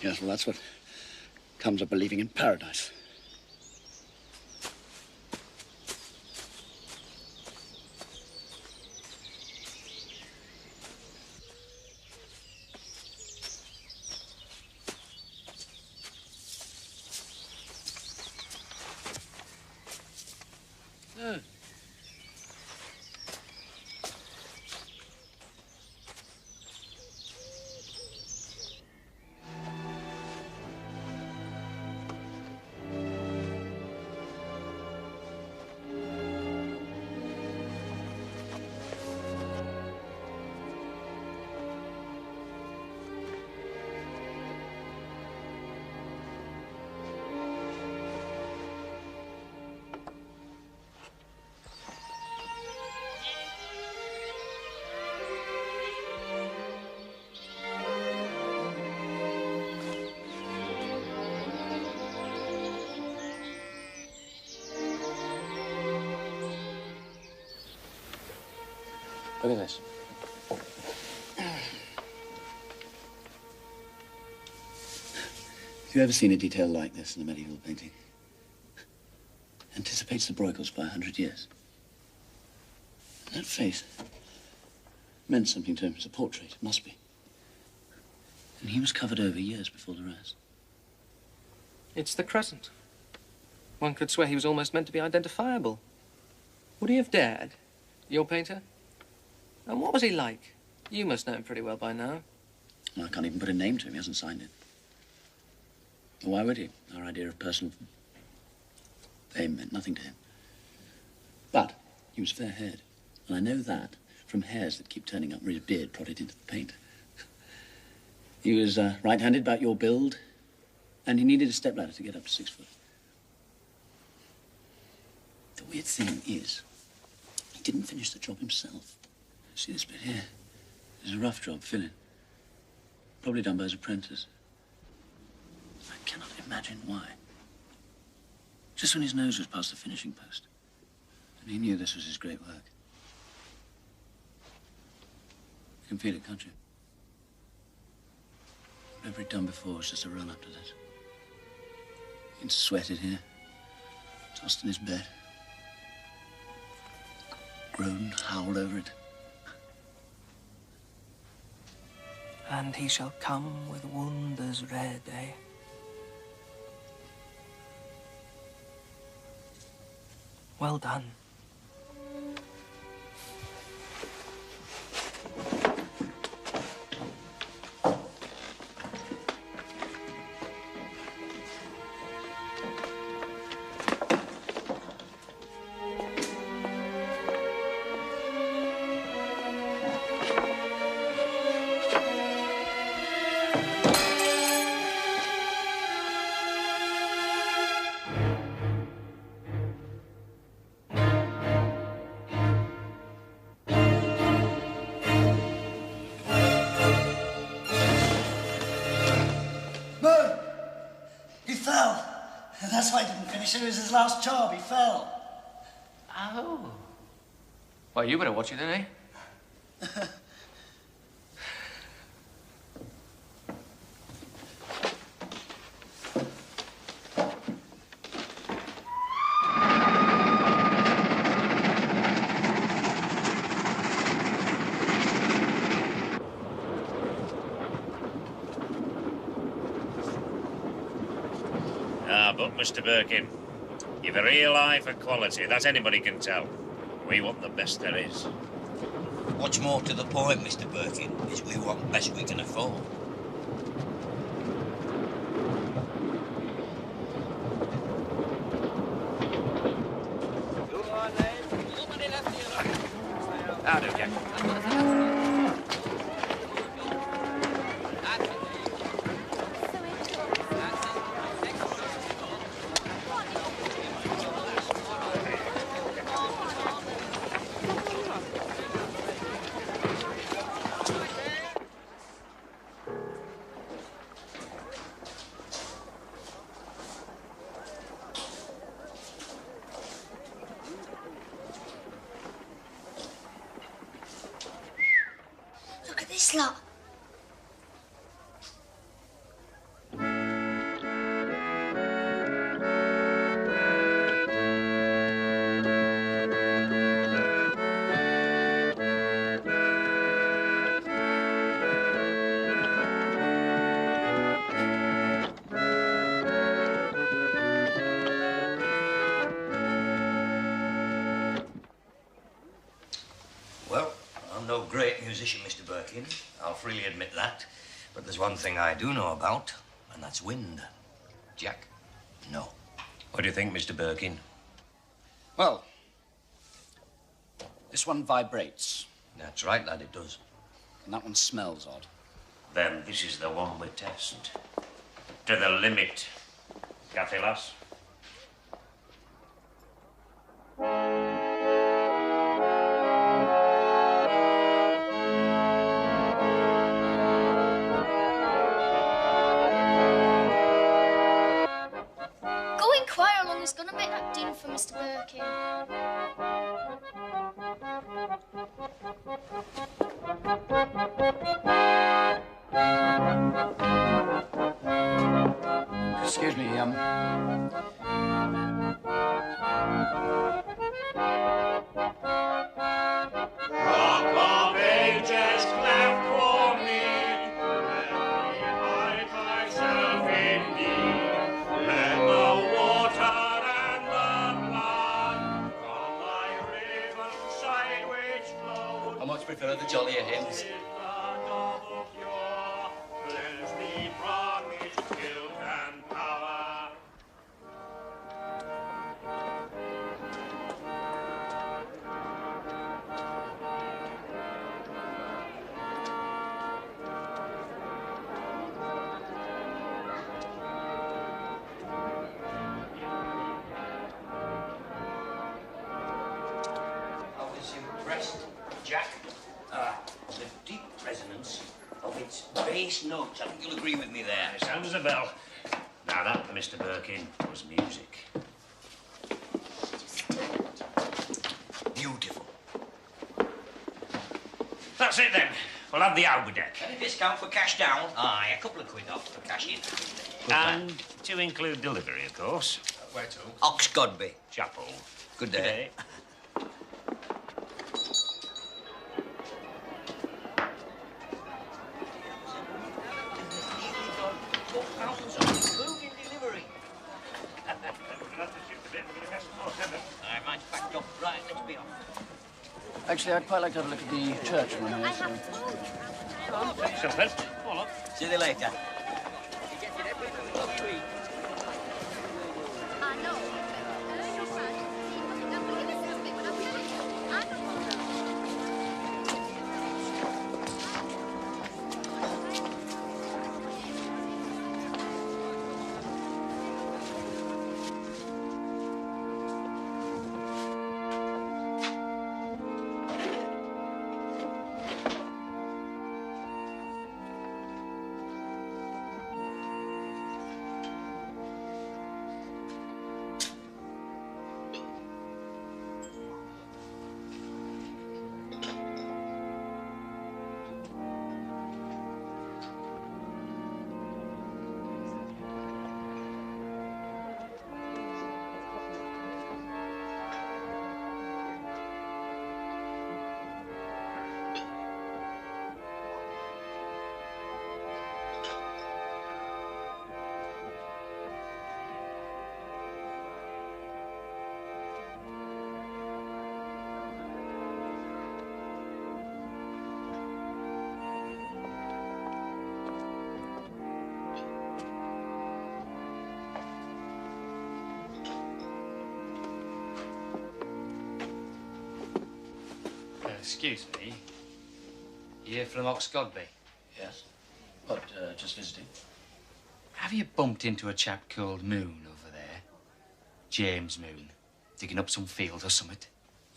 S9: Yes, well, that's what comes of believing in paradise.
S6: Look at this.
S9: Have you ever seen a detail like this in a medieval painting? Anticipates the Bruegels by 100 years. That face meant something to him. It's a portrait, it must be. And he was covered over years before the rest.
S6: It's the crescent. One could swear he was almost meant to be identifiable. Would he have dared? Your painter? And what was he like? You must know him pretty well by now.
S9: Well, I can't even put a name to him. He hasn't signed it. Why would he? Our idea of personal fame meant nothing to him. But he was fair-haired. And I know that from hairs that keep turning up where his beard prodded into the paint. He was right-handed about your build, and he needed a stepladder to get up to 6 foot. The weird thing is, he didn't finish the job himself. See this bit here? It's a rough job, filling. Probably done by his apprentice. I cannot imagine why. Just when his nose was past the finishing post. And he knew this was his great work. You can feel it, can't you? Whatever he'd done before was just a run up to this. He'd sweated here, tossed in his bed, groaned, howled over it.
S6: And he shall come with wonders red, eh? Well done.
S9: That's why he didn't finish it. It was his last job. He fell.
S6: Oh. Well, you better watch it then, eh?
S4: But, Mr. Birkin, you've a real eye for quality. That anybody can tell. We want the best there is.
S11: What's more to the point, Mr. Birkin, is we want the best we can afford.
S6: I'll do, Jack.
S2: Look at this lot.
S11: great musician, Mr. Birkin. I'll freely admit that. But there's one thing I do know about, and that's wind. Jack? No. What do you think, Mr. Birkin?
S9: Well, this one vibrates.
S11: That's right, lad, it does.
S9: And that one smells odd.
S4: Then this is the one we test. To the limit. Cathy, lass?
S2: Go inquire how long it's going to make that din for Mr. Birkin.
S9: Excuse me,
S14: Rock of ages cleft for me, let me hide myself in thee. Let the water and the blood from thy riven side which flows.
S9: I much prefer the jollier hymns.
S14: With the double cure, cleanse thee from its guilt and power.
S11: I was impressed, Jack. The deep resonance of its bass notes. I think you'll agree with me there.
S4: Sounds a bell. Now that, Mr. Birkin, was music.
S11: Beautiful.
S4: That's it then. We'll have the Algodeck.
S11: Any discount for cash down? Aye, a couple of quid off for cash in.
S4: And to include delivery, of course.
S11: Where to? Ox Godby.
S4: Chapel.
S11: Good day.
S9: Actually, I'd quite like to have a look at the church from here.
S4: Something. Well, look.
S11: See you later.
S9: Excuse me. You're from Ox Godby?
S5: Yes. What, just visiting?
S9: Have you bumped into a chap called Moon over there? James Moon. Digging up some field or something?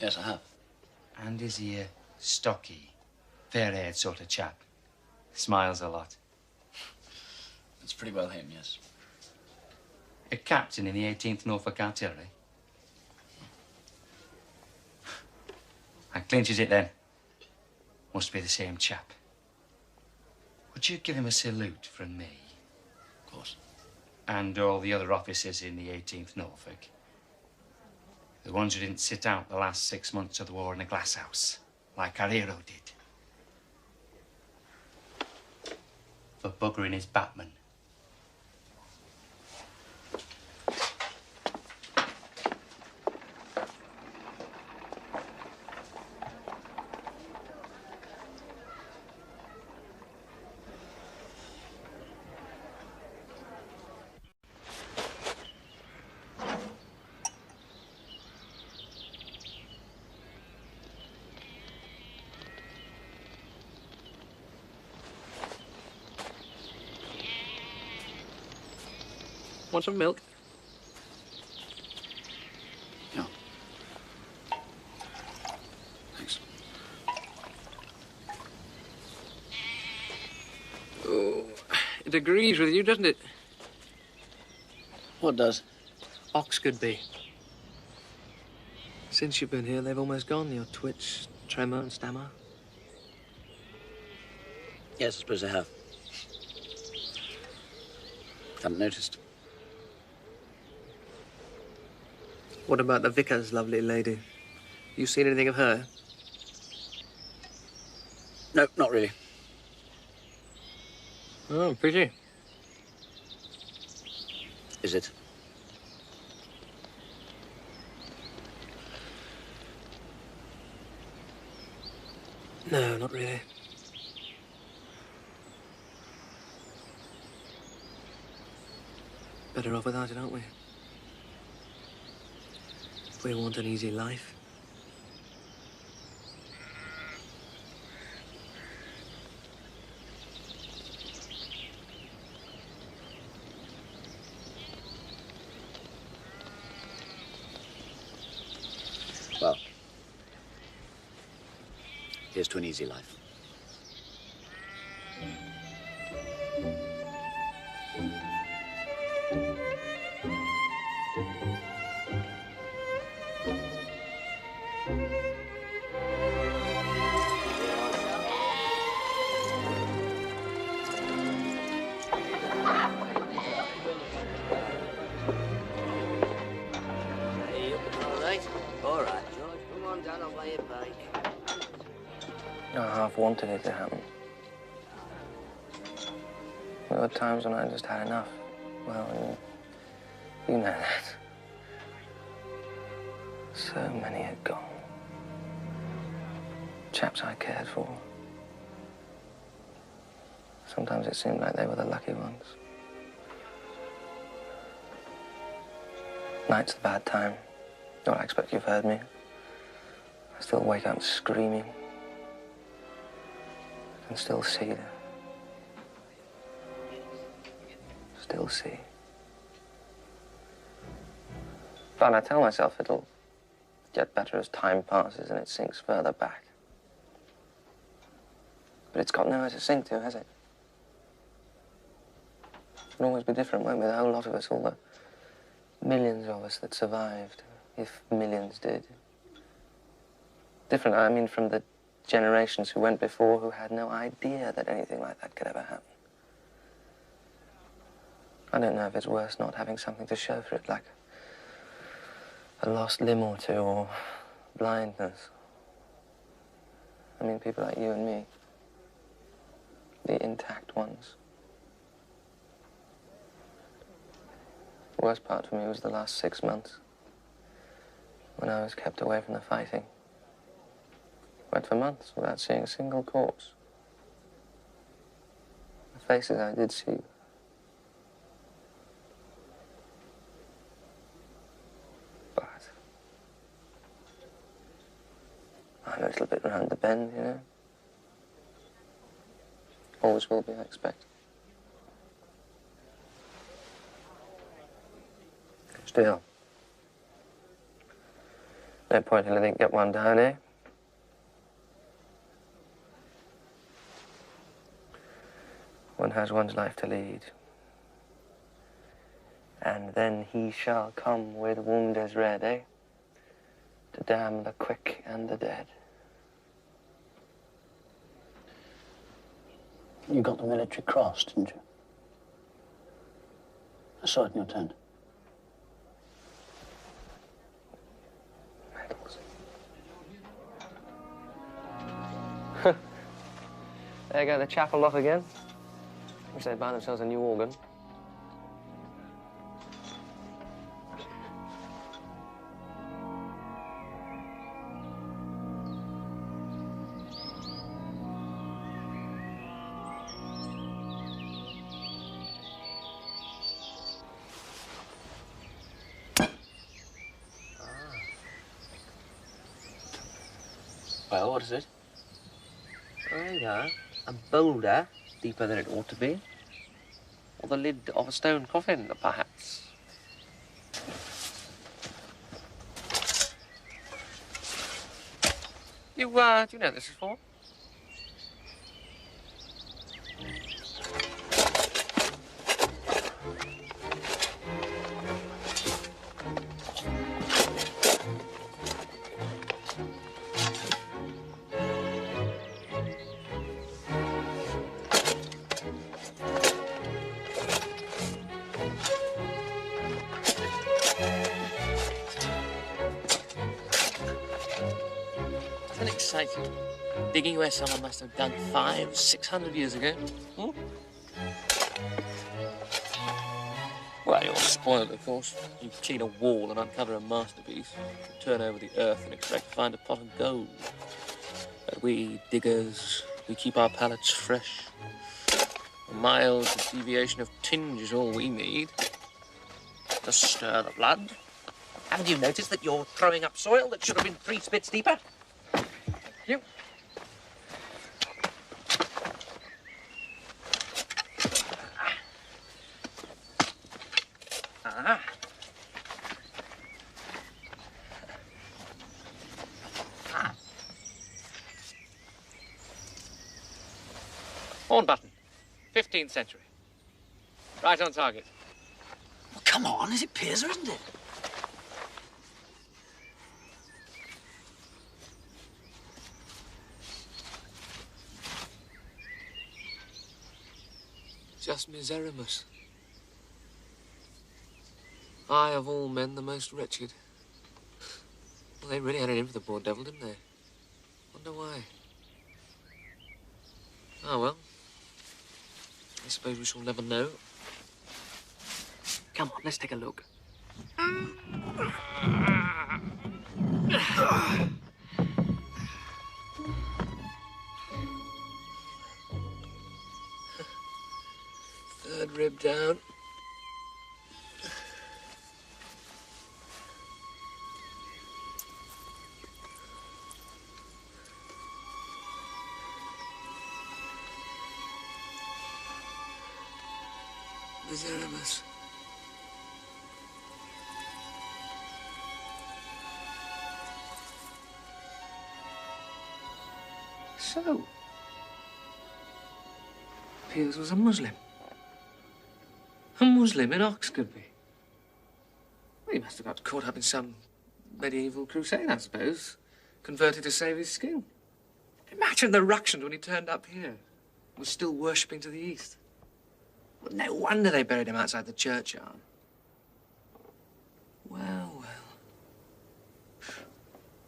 S5: Yes, I have.
S9: And is he a stocky, fair-haired sort of chap? Smiles a lot.
S5: It's pretty well him, yes.
S9: A captain in the 18th Norfolk Artillery? And clinches it then. Must be the same chap. Would you give him a salute from me?
S5: Of course.
S9: And all the other officers in the 18th Norfolk? The ones who didn't sit out the last 6 months of the war in a glass house, like our hero did. For buggering his Batman.
S6: Want some milk?
S9: No. Thanks.
S6: Oh, it agrees with you, doesn't it?
S9: What does?
S6: Oxgoodby. Since you've been here, they've almost gone. Your twitch, tremor, and stammer.
S9: Yes, I suppose I have. Hadn't noticed.
S6: What about the vicar's lovely lady? You seen anything of her?
S9: No, not really.
S6: Oh, pretty.
S9: Is it?
S6: No, not really. Better off without it, aren't we? If we want an easy life.
S9: Well, here's to an easy life.
S11: All right, George. Come on down and lay your bike.
S1: I half wanted it to happen. There were times when I just had enough. Well, you know that. So many had gone. Chaps I cared for. Sometimes it seemed like they were the lucky ones. Night's the bad time. Well, I expect you've heard me. I still wake up screaming. I can still see them. Still see. But I tell myself it'll get better as time passes and it sinks further back. But it's got nowhere to sink to, has it? It'll always be different, won't we? The whole lot of us, all the millions of us that survived, if millions did. Different, I mean, from the generations who went before who had no idea that anything like that could ever happen. I don't know if it's worse not having something to show for it, like a lost limb or two, or blindness. I mean, people like you and me, the intact ones. The worst part for me was the last 6 months, when I was kept away from the fighting. Went for months without seeing a single corpse. The faces I did see. But I'm a little bit round the bend, you know. Always will be, I expect. Still, no point in letting it get one down, eh? One has one's life to lead. And then he shall come with wounds red, eh? To damn the quick and the dead.
S9: You got the military cross, didn't you? I saw it in your tent.
S6: There you go, the chapel lot again. Wish they'd buy themselves a new organ.
S9: Well, what is it?
S6: There you go. A boulder deeper than it ought to be. Or the lid of a stone coffin, perhaps. Do you know what this is for? Isn't it exciting? Digging where someone must have dug 500-600 years ago. Hmm? Well, you're spoiled, of course. You clean a wall and uncover a masterpiece. You turn over the earth and expect to find a pot of gold. But we diggers, we keep our palates fresh. A mild deviation of tinge is all we need to stir the blood. Haven't you noticed that you're throwing up soil that should have been 3 spits deeper? You. Ah. Ah. Horn button. 15th century. Right on target.
S9: Well, come on, is it Piers or isn't it?
S6: Just Miserimus. I, of all men, the most wretched. Well, they really had it in for the poor devil, didn't they? Wonder why. Oh, well. I suppose we shall never know.
S9: Come on, let's take a look.
S6: Third rib down. Miserimus. So, Piers was a Muslim. A Muslim in Oxford. Well, he must have got caught up in some medieval crusade, I suppose. Converted to save his skin. Imagine the ructions when he turned up here. Was still worshipping to the east. Well, no wonder they buried him outside the churchyard. Well, well.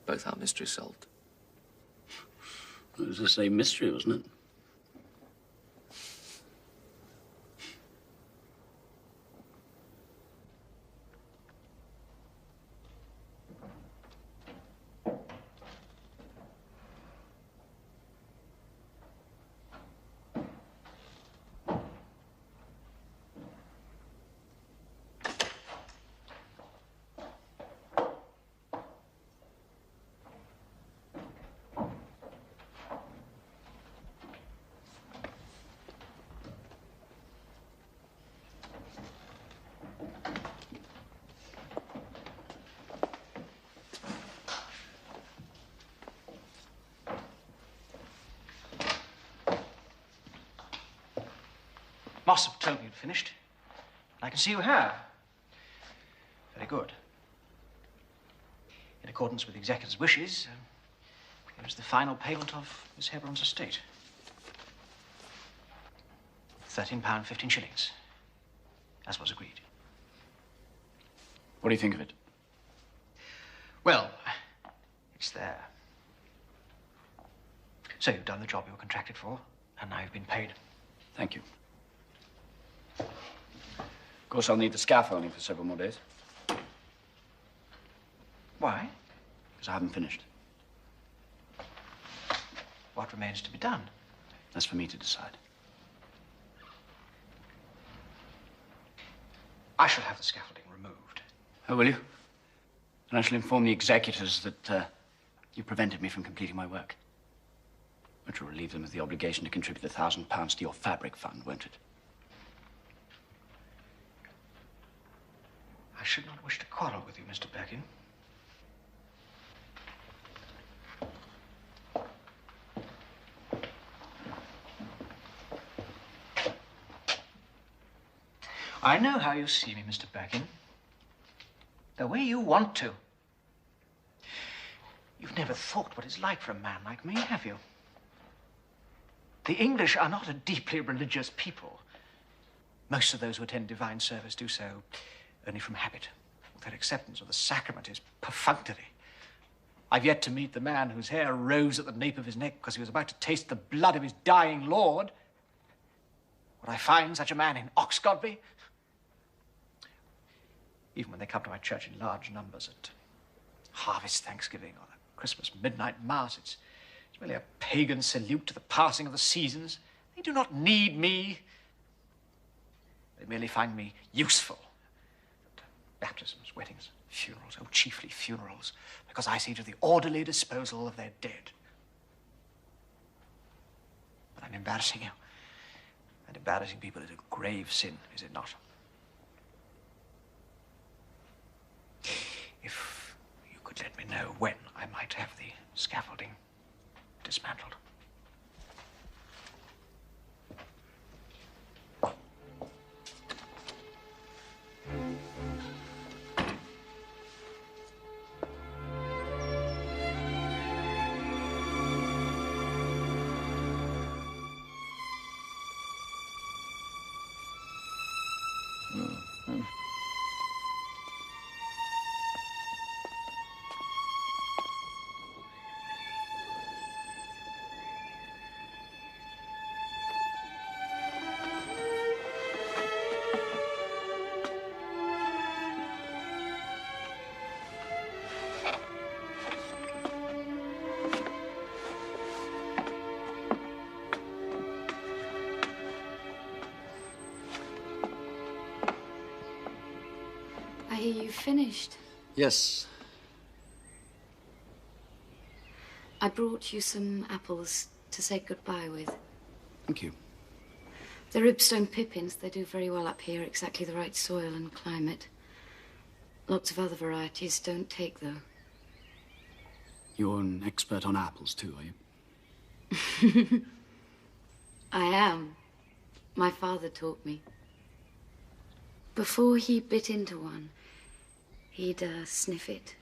S6: Both our mysteries solved.
S5: It was the same mystery, wasn't it?
S1: Moss told me you'd finished. I can see you have. Very good. In accordance with the executive's wishes, here is the final payment of Miss Hebron's estate. £13, 15 shillings, as was agreed.
S9: What do you think of it?
S1: Well, it's there. So you've done the job you were contracted for, and now you've been paid.
S9: Thank you. Of course, I'll need the scaffolding for several more days.
S1: Why?
S9: Because I haven't finished.
S1: What remains to be done?
S9: That's for me to decide.
S1: I shall have the scaffolding removed.
S9: Oh, will you? And I shall inform the executors that you prevented me from completing my work. Which will relieve them of the obligation to contribute the £1,000 to your fabric fund, won't it?
S1: I should not wish to quarrel with you, Mr. Birkin. I know how you see me, Mr. Birkin. The way you want to. You've never thought what it's like for a man like me, have you? The English are not a deeply religious people. Most of those who attend divine service do so only from habit. Their acceptance of the sacrament is perfunctory. I've yet to meet the man whose hair rose at the nape of his neck because he was about to taste the blood of his dying lord. Would I find such a man in Oxgodby? Even when they come to my church in large numbers at Harvest Thanksgiving or the Christmas midnight mass, it's merely a pagan salute to the passing of the seasons. They do not need me. They merely find me useful. At baptisms, weddings, funerals, oh, chiefly funerals, because I see to the orderly disposal of their dead. But I'm embarrassing you. And embarrassing people is a grave sin, is it not? If you could let me know when I might have the scaffolding dismantled.
S8: I hear you finished.
S9: Yes.
S8: I brought you some apples to say goodbye with.
S9: Thank you.
S8: They're ribstone pippins. They do very well up here, exactly the right soil and climate. Lots of other varieties don't take, though.
S9: You're an expert on apples, too, are you?
S8: I am. My father taught me. Before he bit into one, he'd sniff it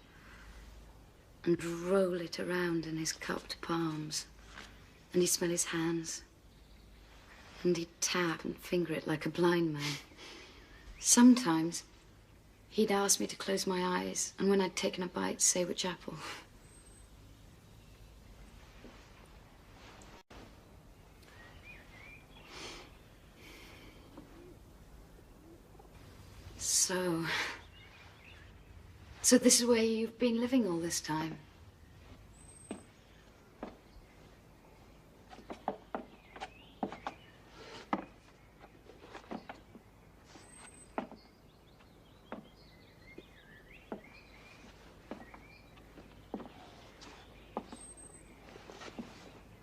S8: and roll it around in his cupped palms. And he'd smell his hands. And he'd tap and finger it like a blind man. Sometimes he'd ask me to close my eyes, and when I'd taken a bite, say which apple. So this is where you've been living all this time?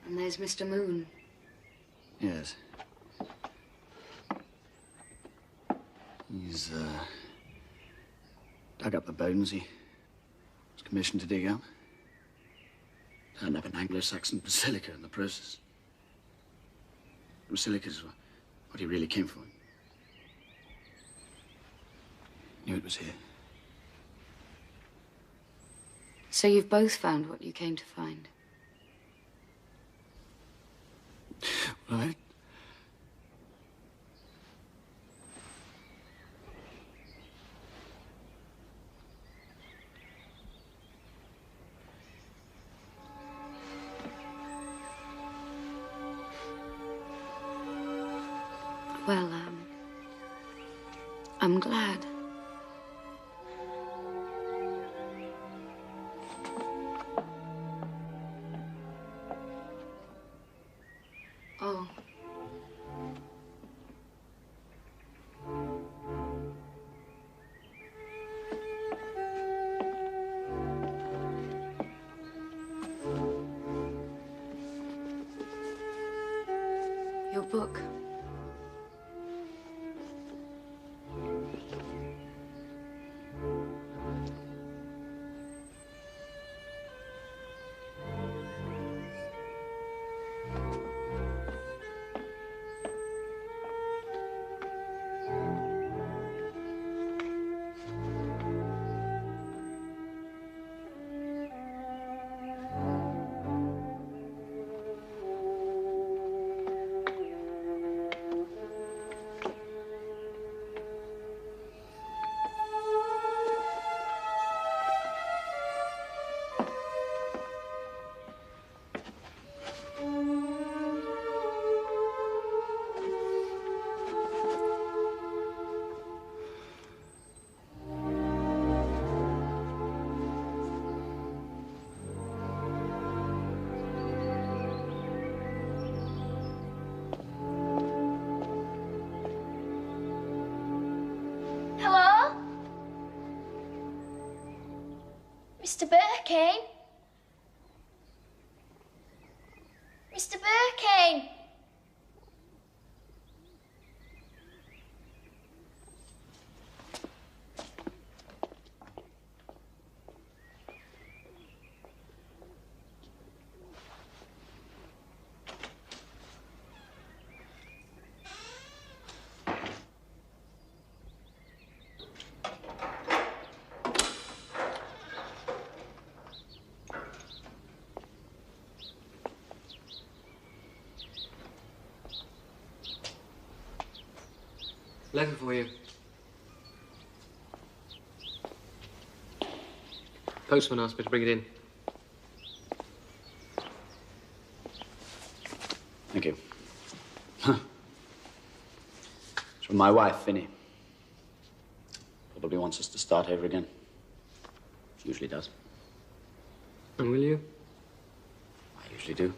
S8: And there's Mr. Moon.
S9: Yes. He's, dug up the bones he was commissioned to dig up. Turned up an Anglo-Saxon basilica in the process. The basilica's what he really came for. Knew it was here.
S8: So you've both found what you came to find?
S9: Right.
S8: Well, I'm glad. Oh. Your book.
S2: Mr. Birkin? Mr. Birkin?
S18: Letter for you. Postman asked me to bring it in.
S9: Thank you. It's from my wife, Finny. Probably wants us to start over again. She usually does.
S18: And will you?
S9: I usually do.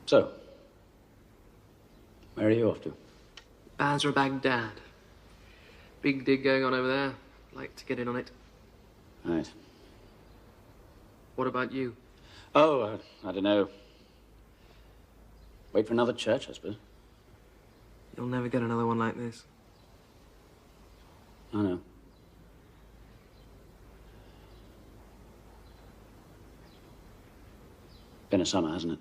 S9: So, where are you off to?
S18: Basra, Baghdad. Big dig going on over there. Like to get in on it.
S9: Right.
S18: What about you?
S9: Oh, I don't know. Wait for another church, I suppose.
S18: You'll never get another one like this.
S9: I know. Been a summer, hasn't it?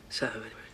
S18: So, anyway.